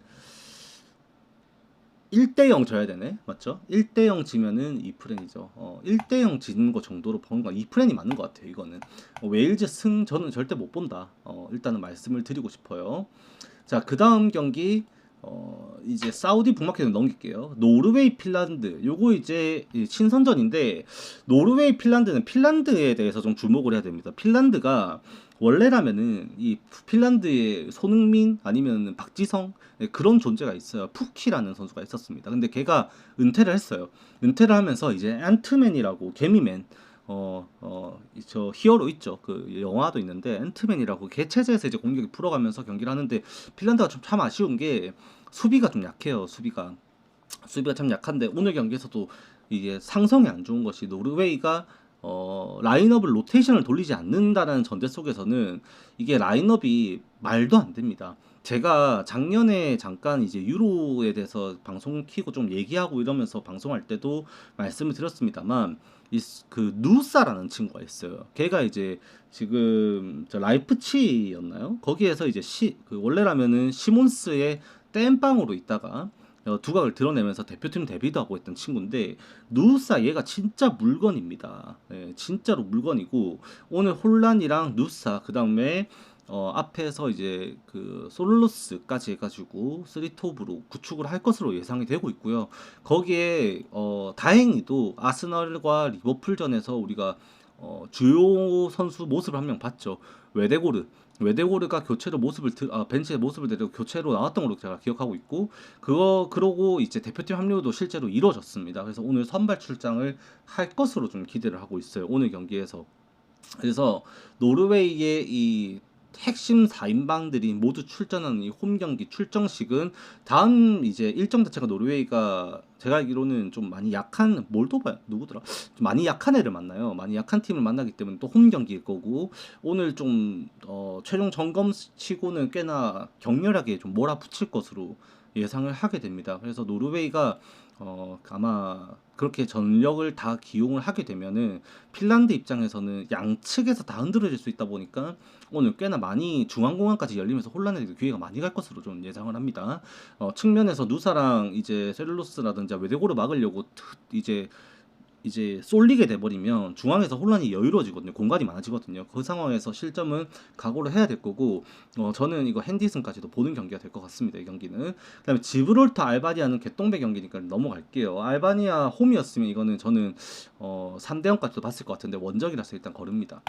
1대0 져야 되네. 맞죠? 1대0 지면은 2프렌이죠. 1대0 지는 거 정도로 보는 거 2프렌이 맞는 것 같아요. 이거는. 웨일즈 승 저는 절대 못 본다. 일단은 말씀을 드리고 싶어요. 자, 그 다음 경기 이제 사우디 북마켓을 넘길게요. 노르웨이 핀란드. 요거 이제 친선전인데, 노르웨이 핀란드는 핀란드에 대해서 좀 주목을 해야 됩니다. 핀란드가 원래라면은 이 핀란드의 손흥민 아니면 박지성, 그런 존재가 있어요. 푸키라는 선수가 있었습니다. 근데 걔가 은퇴를 했어요. 은퇴를 하면서 이제 앤트맨이라고, 개미맨, 저 히어로 있죠. 그 영화도 있는데 앤트맨이라고 개 체제에서 이제 공격이 풀어가면서 경기를 하는데, 핀란드가 좀 참 아쉬운 게 수비가 좀 약해요. 수비가 참 약한데, 오늘 경기에서도 이게 상성이 안 좋은 것이, 노르웨이가 라인업을 로테이션을 돌리지 않는다는 전제 속에서는 이게 라인업이 말도 안 됩니다. 제가 작년에 잠깐 이제 유로에 대해서 방송 키고 좀 얘기하고 이러면서 방송할 때도 말씀을 드렸습니다만, 그 누사라는 친구가 있어요. 걔가 이제 지금 저 라이프치히였나요? 거기에서 이제 그 원래라면은 시몬스의 땜빵으로 있다가 두각을 드러내면서 대표팀 데뷔도 하고 있던 친구인데, 누사 얘가 진짜 물건입니다. 예, 진짜로 물건이고, 오늘 혼란이랑 누사, 그 다음에 앞에서 이제 그 솔로스까지 해가지고 쓰리톱으로 구축을 할 것으로 예상이 되고 있고요. 거기에 다행히도 아스널과 리버풀전에서 우리가 주요 선수 모습을 한 명 봤죠. 웨데고르가 교체로 벤치에 모습을 데리고 교체로 나왔던 걸로 제가 기억하고 있고, 그러고 이제 대표팀 합류도 실제로 이루어졌습니다. 그래서 오늘 선발 출장을 할 것으로 좀 기대를 하고 있어요. 오늘 경기에서. 그래서 노르웨이의 이 핵심 4인방들이 모두 출전하는 이 홈 경기 출정식은, 다음 이제 일정 자체가 노르웨이가 제가 알기로는 좀 많이 약한, 몰도바 누구더라? 좀 많이 약한 애를 만나요. 많이 약한 팀을 만나기 때문에 또 홈 경기일 거고, 오늘 좀 최종 점검치고는 꽤나 격렬하게 좀 몰아붙일 것으로 예상을 하게 됩니다. 그래서 노르웨이가 아마 그렇게 전력을 다 기용을 하게 되면은 핀란드 입장에서는 양측에서 다 흔들어질 수 있다 보니까 오늘 꽤나 많이 중앙공항까지 열리면서 혼란의 기회가 많이 갈 것으로 좀 예상을 합니다. 측면에서 누사랑 이제 셀룰로스라든지 외대고를 막으려고 이제 쏠리게 돼버리면 중앙에서 혼란이 여유로워지거든요. 공간이 많아지거든요. 그 상황에서 실점은 각오를 해야 될 거고, 저는 이거 핸디슨까지도 보는 경기가 될 것 같습니다. 이 경기는. 그다음에 지브롤터 알바니아는 개똥배 경기니까 넘어갈게요. 알바니아 홈이었으면 이거는 저는 3대0까지도 봤을 것 같은데, 원정이라서 일단 거릅니다.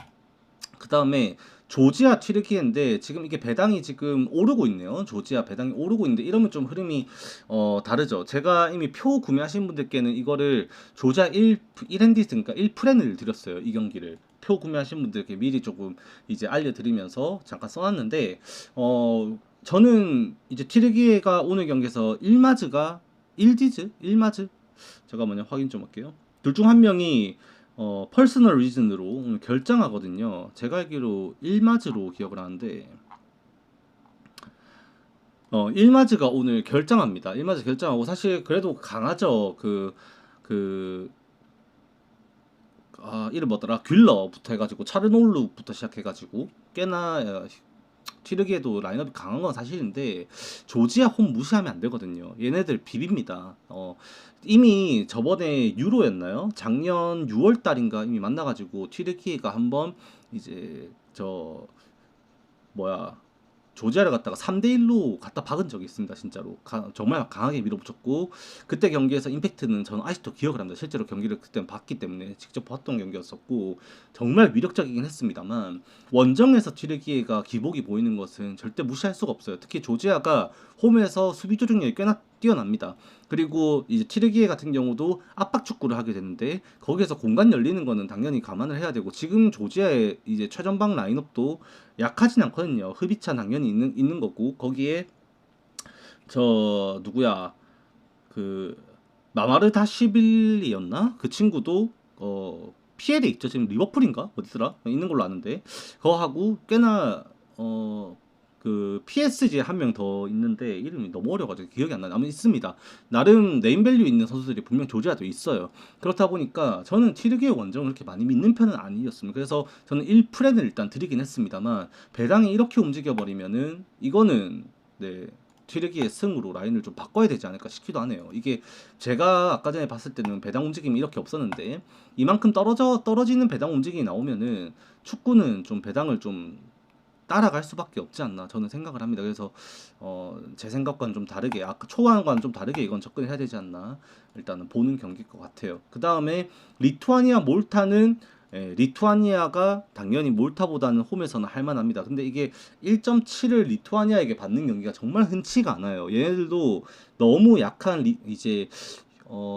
그 다음에 조지아 튀르키예인데, 지금 이게 배당이 지금 오르고 있네요. 조지아 배당이 오르고 있는데, 이러면 좀 흐름이 다르죠. 제가 이미 표 구매하신 분들께는 이거를 조지아 1핸디스, 그러니까 1프렌을 드렸어요. 이 경기를 표 구매하신 분들께 미리 조금 이제 알려드리면서 잠깐 써놨는데, 저는 이제 튀르키예가 오늘 경기에서 1마즈 잠깐만요, 확인 좀 할게요. 둘 중 한 명이 퍼스널 리즌으로 오늘 결정하거든요. 제가 알기로 1마즈로 기억을 하는데, 1마즈가 오늘 결정합니다. 1마즈 결정하고, 사실 그래도 강하죠. 이름 뭐더라 귤러부터 해가지고 차르놀루부터 시작해가지고 꽤나 튀르기에도 라인업이 강한 건 사실인데 조지아 홈 무시하면 안 되거든요. 얘네들 비빕니다. 이미 저번에 유로였나요? 작년 6월 달인가 이미 만나가지고 튀르기에가 한번 이제 저 뭐야 조지아를 갖다가 3대1로 갖다 박은 적이 있습니다. 진짜로 정말 강하게 밀어붙였고 그때 경기에서 임팩트는 저는 아직도 기억을 합니다. 실제로 경기를 그때 봤기 때문에 직접 봤던 경기였었고 정말 위력적이긴 했습니다만 원정에서 튀르기에가 기복이 보이는 것은 절대 무시할 수가 없어요. 특히 조지아가 홈에서 수비 조직력이 꽤나 뛰어납니다. 그리고 이제 튀르기에 같은 경우도 압박 축구를 하게 되는데 거기에서 공간 열리는 거는 당연히 감안을 해야 되고 지금 조지아의 이제 최전방 라인업도 약하진 않거든요. 흐비차 당연히 있는 거고 거기에 저 누구야 그 마마르다시빌리였나 그 친구도 피엘에 있죠. 지금 리버풀인가 어디더라 있는 걸로 아는데 그거하고 꽤나 그 PSG 한 명 더 있는데 이름이 너무 어려가지고 기억이 안 나요. 아마 있습니다. 나름 네임밸류 있는 선수들이 분명 조지아도 있어요. 그렇다 보니까 저는 튀르기예 원정을 그렇게 많이 믿는 편은 아니었습니다. 그래서 저는 1프레는 일단 드리긴 했습니다만 배당이 이렇게 움직여버리면은 이거는 네 튀르기예 승으로 라인을 좀 바꿔야 되지 않을까 싶기도 하네요. 이게 제가 아까 전에 봤을 때는 배당 움직임이 이렇게 없었는데 이만큼 떨어지는 배당 움직임이 나오면은 축구는 좀 배당을 좀 따라갈 수밖에 없지 않나 저는 생각을 합니다. 그래서 제 생각과는 좀 다르게 아까 초반과는 좀 다르게 이건 접근해야 되지 않나 일단은 보는 경기일 것 같아요. 그 다음에 리투아니아 몰타는 리투아니아가 당연히 몰타보다는 홈에서는 할만합니다. 근데 이게 1.7을 리투아니아에게 받는 경기가 정말 흔치가 않아요. 얘네들도 너무 약한 이제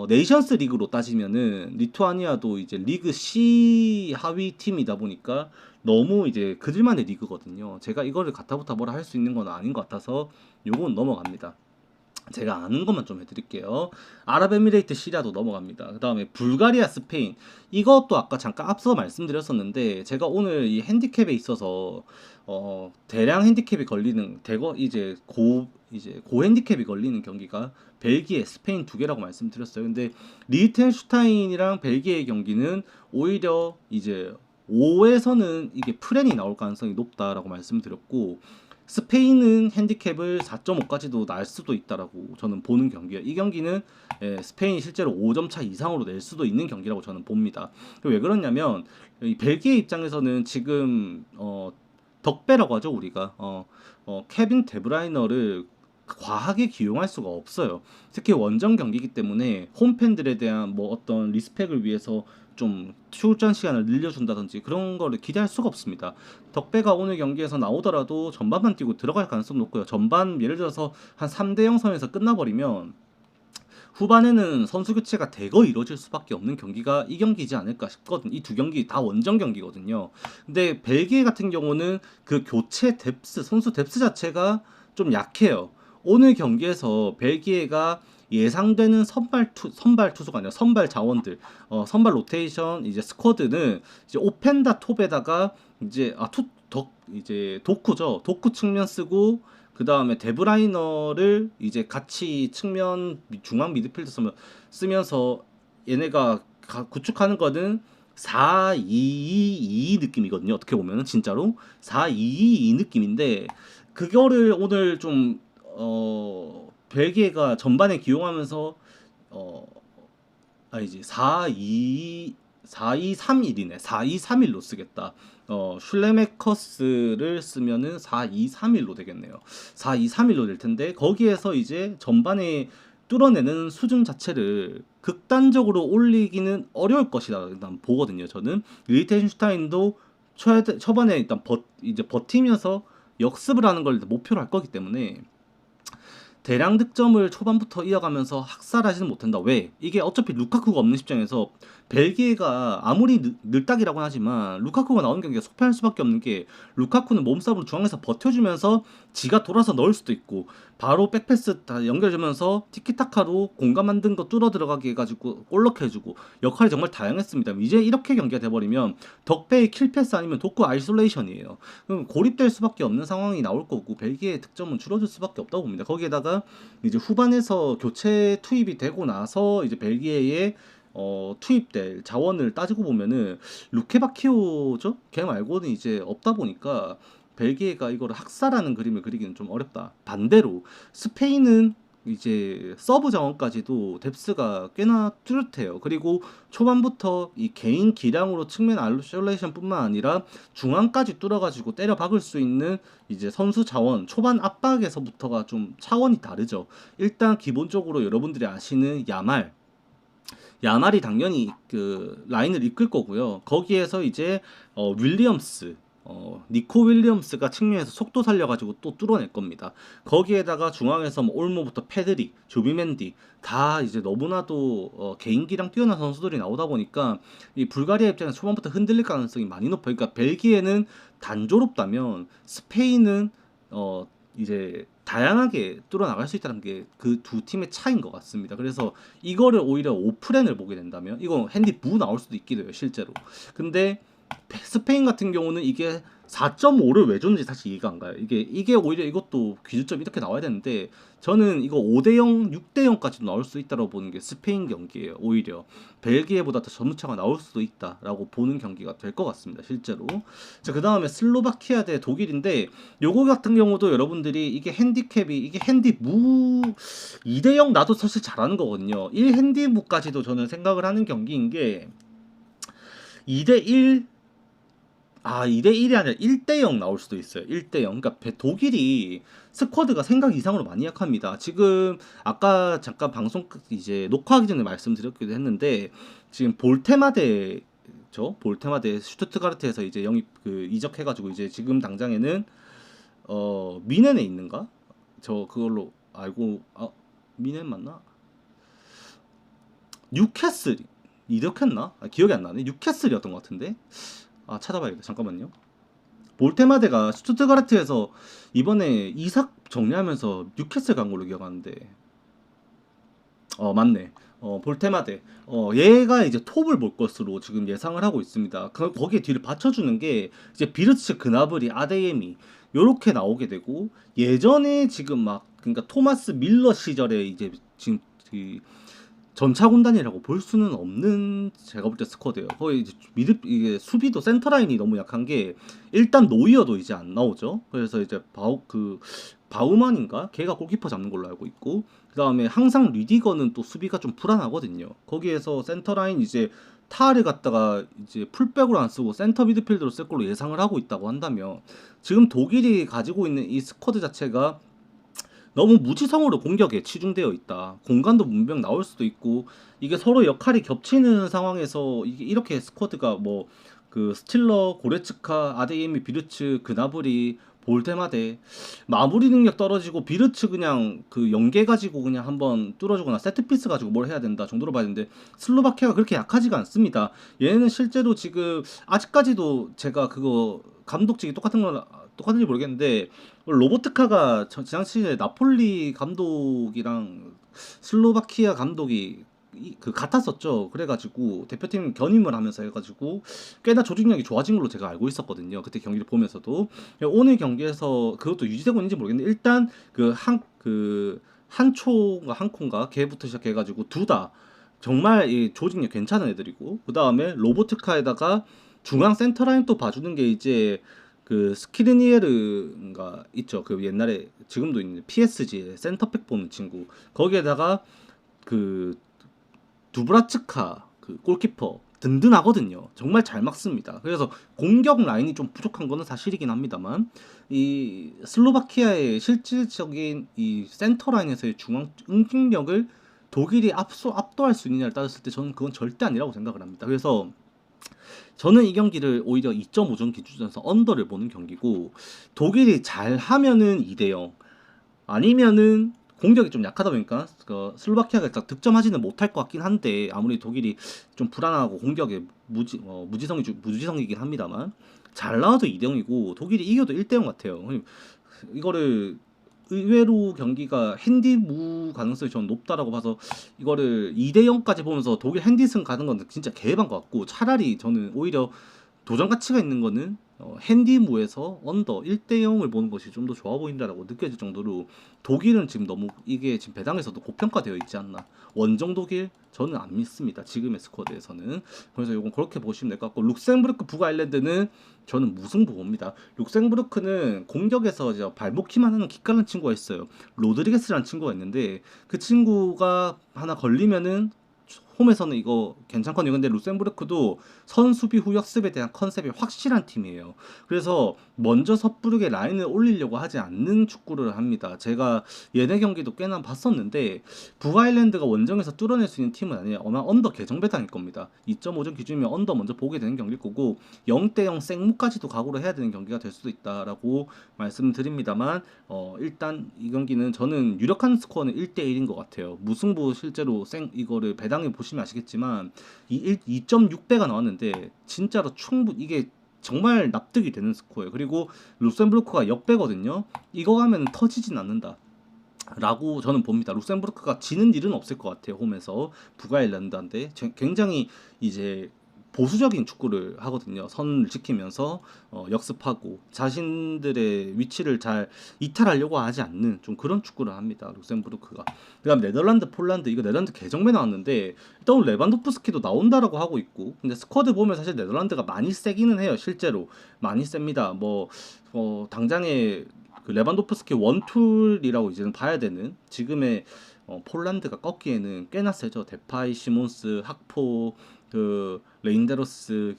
네이션스 리그로 따지면은 리투아니아도 이제 리그 C 하위 팀이다 보니까 너무 이제 그들만의 리그거든요. 제가 이거를 가타부타 뭐라 할 수 있는 건 아닌 것 같아서 요건 넘어갑니다. 제가 아는 것만 좀 해드릴게요. 아랍에미레이트 시리아도 넘어갑니다. 그 다음에 불가리아 스페인 이것도 아까 잠깐 앞서 말씀드렸었는데 제가 오늘 이 핸디캡에 있어서 대량 핸디캡이 걸리는 대거 이제 고 핸디캡이 걸리는 경기가 벨기에 스페인 두 개라고 말씀드렸어요. 근데 리히텐슈타인이랑 벨기에의 경기는 오히려 이제 5에서는 이게 프렌이 나올 가능성이 높다라고 말씀드렸고 스페인은 핸디캡을 4.5까지도 날 수도 있다라고 저는 보는 경기예요. 이 경기는 스페인이 실제로 5점 차 이상으로 낼 수도 있는 경기라고 저는 봅니다. 왜 그러냐면 이 벨기에 입장에서는 지금 덕배라고 하죠 우리가 케빈 데브라이너를 과하게 기용할 수가 없어요. 특히 원정 경기이기 때문에 홈팬들에 대한 뭐 어떤 리스펙을 위해서 좀 출전 시간을 늘려준다든지 그런 거를 기대할 수가 없습니다. 덕배가 오늘 경기에서 나오더라도 전반만 뛰고 들어갈 가능성 높고요. 전반 예를 들어서 한 3대0 선에서 끝나버리면 후반에는 선수 교체가 대거 이루어질 수밖에 없는 경기가 이 경기지 않을까 싶거든. 이 두 경기 다 원정 경기거든요. 근데 벨기에 같은 경우는 그 교체 뎁스, 선수 뎁스 자체가 좀 약해요. 오늘 경기에서 벨기에가 예상되는 선발 투수가 아니라 선발 자원들, 선발 로테이션 이제 스쿼드는 이제 오펜다 톱에다가 이제 이제 도쿠죠. 도쿠 측면 쓰고 그 다음에 데브라이너를 이제 같이 측면 중앙 미드필더 쓰면서 얘네가 구축하는 거는 4-2-2 느낌이거든요. 어떻게 보면은 진짜로 4-2-2 느낌인데 그거를 오늘 좀 벨기에가 전반에 기용하면서 아니지 4-2-3-1이네. 4-2-3-1로 쓰겠다. 슐레메커스를 쓰면은 4-2-3-1로 되겠네요. 4-2-3-1로 될 텐데 거기에서 이제 전반에 뚫어내는 수준 자체를 극단적으로 올리기는 어려울 것이다 일단 보거든요. 저는 리히텐슈타인도 초반에 일단 이제 버티면서 역습을 하는 걸 목표로 할 거기 때문에 대량 득점을 초반부터 이어가면서 학살하지는 못한다. 왜? 이게 어차피 루카쿠가 없는 입장에서 벨기에가 아무리 늘딱이라고 하지만 루카쿠가 나오는 경기가 속편할 수밖에 없는 게 루카쿠는 몸싸움으로 중앙에서 버텨주면서 지가 돌아서 넣을 수도 있고 바로 백패스 다 연결되면서 티키타카로 공간 만든 거 뚫어 들어가게 해가지고 골넣게 해주고 역할이 정말 다양했습니다. 이제 이렇게 경기가 돼버리면 덕배의 킬패스 아니면 도쿠 아이솔레이션이에요. 그럼 고립될 수밖에 없는 상황이 나올 거고 벨기에의 득점은 줄어들 수밖에 없다고 봅니다. 거기에다가 이제 후반에서 교체 투입이 되고 나서 이제 벨기에의 투입될 자원을 따지고 보면은 루케바키오죠? 걔 말고는 이제 없다 보니까 벨기에가 이거를 학살하는 그림을 그리기는 좀 어렵다. 반대로 스페인은 이제 서브 자원까지도 뎁스가 꽤나 뚜렷해요. 그리고 초반부터 이 개인 기량으로 측면 아이솔레이션뿐만 아니라 중앙까지 뚫어가지고 때려 박을 수 있는 이제 선수 자원 초반 압박에서부터가 좀 차원이 다르죠. 일단 기본적으로 여러분들이 아시는 야말이 당연히 그 라인을 이끌 거고요. 거기에서 이제 윌리엄스, 니코 윌리엄스가 측면에서 속도 살려가지고 또 뚫어낼 겁니다. 거기에다가 중앙에서 뭐 올모부터 페드리, 조비멘디 다 이제 너무나도 개인기량 뛰어난 선수들이 나오다 보니까 이 불가리아 입장에서 초반부터 흔들릴 가능성이 많이 높아요. 그러니까 벨기에는 단조롭다면 스페인은 이제 다양하게 뚫어나갈 수 있다는 게 그 두 팀의 차이인 것 같습니다. 그래서 이거를 오히려 오프랜을 보게 된다면 이거 핸디 무 나올 수도 있기도 해요 실제로. 근데 스페인 같은 경우는 이게 4.5를 왜 줬는지 사실 이해가 안 가요. 이게 오히려 이것도 기준점 이렇게 나와야 되는데 저는 이거 5대0, 6대0까지도 나올 수 있다고 보는 게 스페인 경기예요. 오히려 벨기에보다 더 점수차가 나올 수도 있다라고 보는 경기가 될 것 같습니다. 실제로. 자, 그다음에 슬로바키아 대 독일인데 요거 같은 경우도 여러분들이 이게 핸디 무 2대0 나도 사실 잘하는 거거든요. 1 핸디 무까지도 저는 생각을 하는 경기인 게 2대1 2대1이 아니라 1대0 나올 수도 있어요. 1대0. 그러니까 독일이 스쿼드가 생각 이상으로 많이 약합니다. 지금 아까 잠깐 방송 이제 녹화하기 전에 말씀드렸기도 했는데 지금 볼테마데 슈투트가르트에서 이제 영입 이적해가지고 이제 지금 당장에는 미넨에 있는가? 저 그걸로 알고 미넨 맞나? 뉴캐슬 이적했나? 기억이 안 나네. 뉴캐슬이었던 것 같은데. 찾아봐야겠다. 잠깐만요. 볼테마데가 슈투트가르트에서 이번에 이삭 정리하면서 뉴캐슬 간 걸로 기억하는데. 맞네. 볼테마데. 얘가 이제 톱을 볼 것으로 지금 예상을 하고 있습니다. 거기에 뒤를 받쳐주는 게 이제 비르츠, 그나브리, 아데예미 요렇게 나오게 되고 예전에 지금 막 그러니까 토마스 밀러 시절에 이제 지금 전차군단이라고 볼 수는 없는 제가 볼 때 스쿼드예요. 거의 이제 이게 수비도 센터 라인이 너무 약한 게 일단 노이어도 이제 안 나오죠. 그래서 이제 바우만인가 걔가 골키퍼 잡는 걸로 알고 있고 그다음에 항상 리디거는 또 수비가 좀 불안하거든요. 거기에서 센터 라인 이제 타를 갖다가 이제 풀백으로 안 쓰고 센터 미드필드로 쓸 걸로 예상을 하고 있다고 한다면 지금 독일이 가지고 있는 이 스쿼드 자체가 너무 무지성으로 공격에 치중되어 있다. 공간도 분명 나올 수도 있고 이게 서로 역할이 겹치는 상황에서 이게 이렇게 스쿼드가 뭐 스틸러, 고레츠카, 아데이미, 비르츠, 그나브리, 볼테마데 마무리 능력 떨어지고 비르츠 그냥 연계 가지고 그냥 한번 뚫어주거나 세트피스 가지고 뭘 해야 된다 정도로 봐야 되는데 슬로바키아가 그렇게 약하지가 않습니다. 얘는 실제로 지금 아직까지도 제가 그거 감독직이 똑같은지 모르겠는데 로보트카가 지난 시즌에 나폴리 감독이랑 슬로바키아 감독이 같았었죠. 그래가지고 대표팀 견임을 하면서 해가지고 꽤나 조직력이 좋아진 걸로 제가 알고 있었거든요. 그때 경기를 보면서도 오늘 경기에서 그것도 유지되고 있는지 모르겠는데 일단 한초가 한콘가 걔부터 시작해가지고 둘 다 정말 이 조직력 괜찮은 애들이고 그 다음에 로보트카에다가 중앙 센터라인 또 봐주는 게 이제 스키르니에르가 있죠. 옛날에 지금도 있는 PSG 센터백 보는 친구. 거기에다가 두브라츠카 골키퍼 든든하거든요. 정말 잘 막습니다. 그래서 공격 라인이 좀 부족한 거는 사실이긴 합니다만 이 슬로바키아의 실질적인 이 센터 라인에서의 중앙 응징력을 독일이 압도할 수 있느냐를 따졌을 때 저는 그건 절대 아니라고 생각을 합니다. 그래서 저는 이 경기를 오히려 2.5점 기준에서 언더를 보는 경기고 독일이 잘하면은 2대0 아니면은 공격이 좀 약하다 보니까 슬로바키아가 득점하지는 못할 것 같긴 한데 아무리 독일이 좀 불안하고 공격에 무지성이긴 합니다만 잘 나와도 2대0이고 독일이 이겨도 1대0 같아요. 이거를 의외로 경기가 핸디무 가능성이 저는 높다라고 봐서 이거를 2대0까지 보면서 독일 핸디승 가는 건 진짜 개ban 것 같고 차라리 저는 오히려 도전 가치가 있는 거는 핸디무에서 언더 1대0을 보는 것이 좀 더 좋아 보인다라고 느껴질 정도로 독일은 지금 너무 이게 지금 배당에서도 고평가되어 있지 않나. 원정 독일 저는 안 믿습니다. 지금의 스쿼드에서는. 그래서 이건 그렇게 보시면 될 것 같고, 룩셈부르크 북아일랜드는 저는 무승부 봅니다. 룩셈부르크는 공격에서 이제 발목키만 하는 기깔난 친구가 있어요. 로드리게스라는 친구가 있는데 그 친구가 하나 걸리면은 홈에서는 이거 괜찮거든요. 근데 루셈부르크도 선수비 후 역습에 대한 컨셉이 확실한 팀이에요. 그래서 먼저 섣부르게 라인을 올리려고 하지 않는 축구를 합니다. 제가 얘네 경기도 꽤나 봤었는데 북아일랜드가 원정에서 뚫어낼 수 있는 팀은 아니에요. 아마 언더 개정배당일 겁니다. 2.5점 기준이면 언더 먼저 보게 되는 경기일 거고 0대0 생무까지도 각오를 해야 되는 경기가 될 수도 있다라고 말씀드립니다만 일단 이 경기는 저는 유력한 스코어는 1대1인 것 같아요. 무승부 실제로 이거를 배당해 보시면 아시겠지만 2.6배가 나왔는데 진짜로 충분히 이게 정말 납득이 되는 스코어예요. 그리고 루셈부르크가 역배거든요. 이거 가면 터지진 않는다. 라고 저는 봅니다. 룩셈부르크가 지는 일은 없을 것 같아요. 홈에서 북아일랜드한테 굉장히 이제 보수적인 축구를 하거든요. 선을 지키면서 역습하고 자신들의 위치를 잘 이탈하려고 하지 않는 좀 그런 축구를 합니다. 룩셈부르크가. 그다음 네덜란드, 폴란드 이거 네덜란드 개정배 나왔는데 일단 오늘 레반도프스키도 나온다라고 하고 있고 근데 스쿼드 보면 사실 네덜란드가 많이 세기는 해요. 실제로 많이 셉니다. 당장에 그 레반도프스키 원툴이라고 이제는 봐야 되는 지금의 폴란드가 꺾기에는 꽤나 세죠. 데파이, 시몬스, 학포, 그 레인데로스,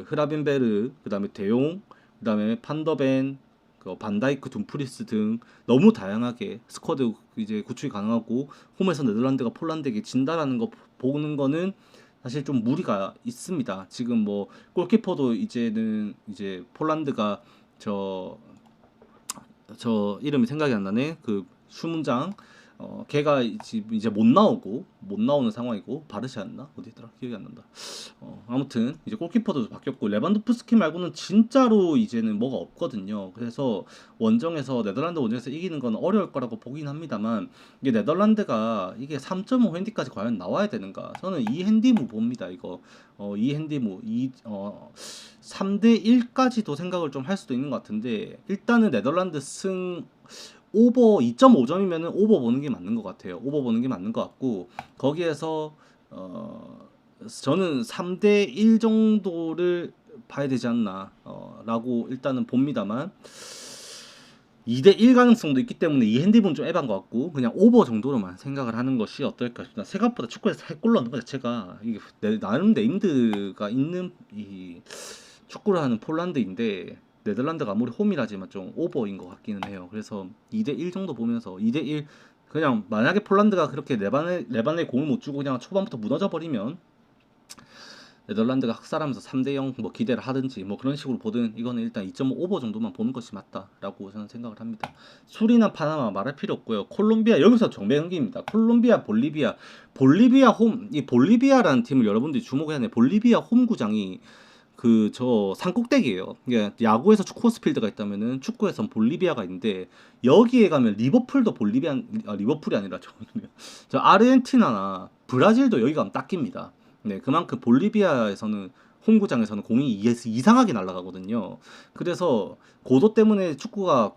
흐라빈베르, 그다음에 데용, 그다음에 판더벤, 그 반다이크, 둠프리스 등 너무 다양하게 스쿼드 이제 구축이 가능하고 홈에서 네덜란드가 폴란드에게 진다라는 거 보는 거는 사실 좀 무리가 있습니다. 지금 뭐 골키퍼도 이제는 이제 폴란드가 저 이름이 생각이 안 나네. 그 슈문장 걔가 이제 못 나오는 상황이고 바르샤였나 어디더라 기억이 안 난다. 아무튼 이제 골키퍼도 바뀌었고 레반도프스키 말고는 진짜로 이제는 뭐가 없거든요. 그래서 네덜란드 원정에서 이기는 건 어려울 거라고 보긴 합니다만 이게 네덜란드가 이게 3.5 핸디까지 과연 나와야 되는가? 저는 이 핸디무 봅니다. 이거 이 핸디무 3대 1까지도 생각을 좀 할 수도 있는 것 같은데 일단은 네덜란드 승 오버 2.5점이면은 오버 보는 게 맞는 것 같아요. 오버 보는 게 맞는 것 같고 거기에서 저는 3대 1 정도를 봐야 되지 않나 라고 일단은 봅니다만 2대 1 가능성도 있기 때문에 이 핸디분 좀 에반 것 같고 그냥 오버 정도로만 생각을 하는 것이 어떨까 싶다. 생각보다 축구에서 3골 넣는 것 자체가 이게 나름 네임드가 있는 이 축구를 하는 폴란드인데 네덜란드가 아무리 홈이라지만 좀 오버인 것 같기는 해요. 그래서 2대 1 정도 보면서 2대 1 그냥 만약에 폴란드가 그렇게 레반에 공을 못 주고 그냥 초반부터 무너져 버리면 네덜란드가 학살하면서 3대 0 뭐 기대를 하든지 뭐 그런 식으로 보든 이거는 일단 2.5 오버 정도만 보는 것이 맞다라고 저는 생각을 합니다. 수리나 파나마 말할 필요 없고요. 콜롬비아 여기서 정배 경기입니다. 콜롬비아, 볼리비아 홈 이 볼리비아라는 팀을 여러분들이 주목해야 하네. 볼리비아 홈구장이 그 저 산꼭대기예요. 이게 야구에서 축구호스 필드가 있다면은 축구에선 볼리비아가 있는데 여기에 가면 리버풀도 리버풀이 아니라 저 아르헨티나나 브라질도 여기 가면 딱 깁니다. 네, 그만큼 볼리비아에서는 홈구장에서는 공이 이상하게 날아가거든요. 그래서 고도 때문에 축구가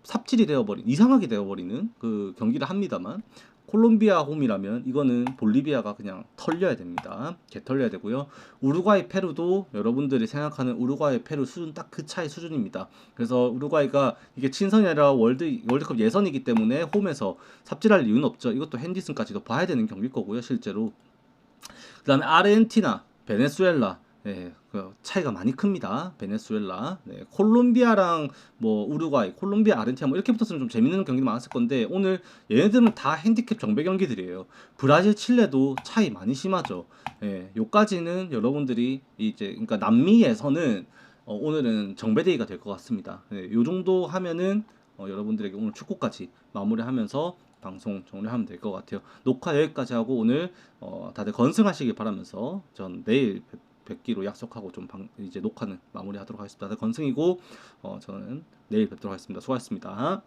삽질이 되어버린 이상하게 되어버리는 그 경기를 합니다만 콜롬비아 홈이라면 이거는 볼리비아가 그냥 털려야 됩니다. 털려야 되고요. 우루과이, 페루도 여러분들이 생각하는 우루과이, 페루 수준 딱 그 차이 수준입니다. 그래서 우루과이가 이게 친선이 아니라 월드컵 예선이기 때문에 홈에서 삽질할 이유는 없죠. 이것도 핸디슨까지도 봐야 되는 경기일 거고요, 실제로. 그다음에 아르헨티나, 베네수엘라, 그 차이가 많이 큽니다. 베네수엘라, 콜롬비아랑 뭐 우루과이, 콜롬비아, 아르헨티나 뭐 이렇게 붙었으면 좀 재밌는 경기도 많았을 건데 오늘 얘네들은 다 핸디캡 정배 경기들이에요. 브라질, 칠레도 차이 많이 심하죠. 요까지는 여러분들이 이제 그러니까 남미에서는 오늘은 정배데이가 될 것 같습니다. 요 정도 하면은 여러분들에게 오늘 축구까지 마무리하면서 방송 정리하면 될 것 같아요. 녹화 여기까지 하고 오늘 다들 건승하시길 바라면서 전 내일 뵙기로 약속하고 좀 이제 녹화는 마무리하도록 하겠습니다. 다들 건승이고 저는 내일 뵙도록 하겠습니다. 수고하셨습니다.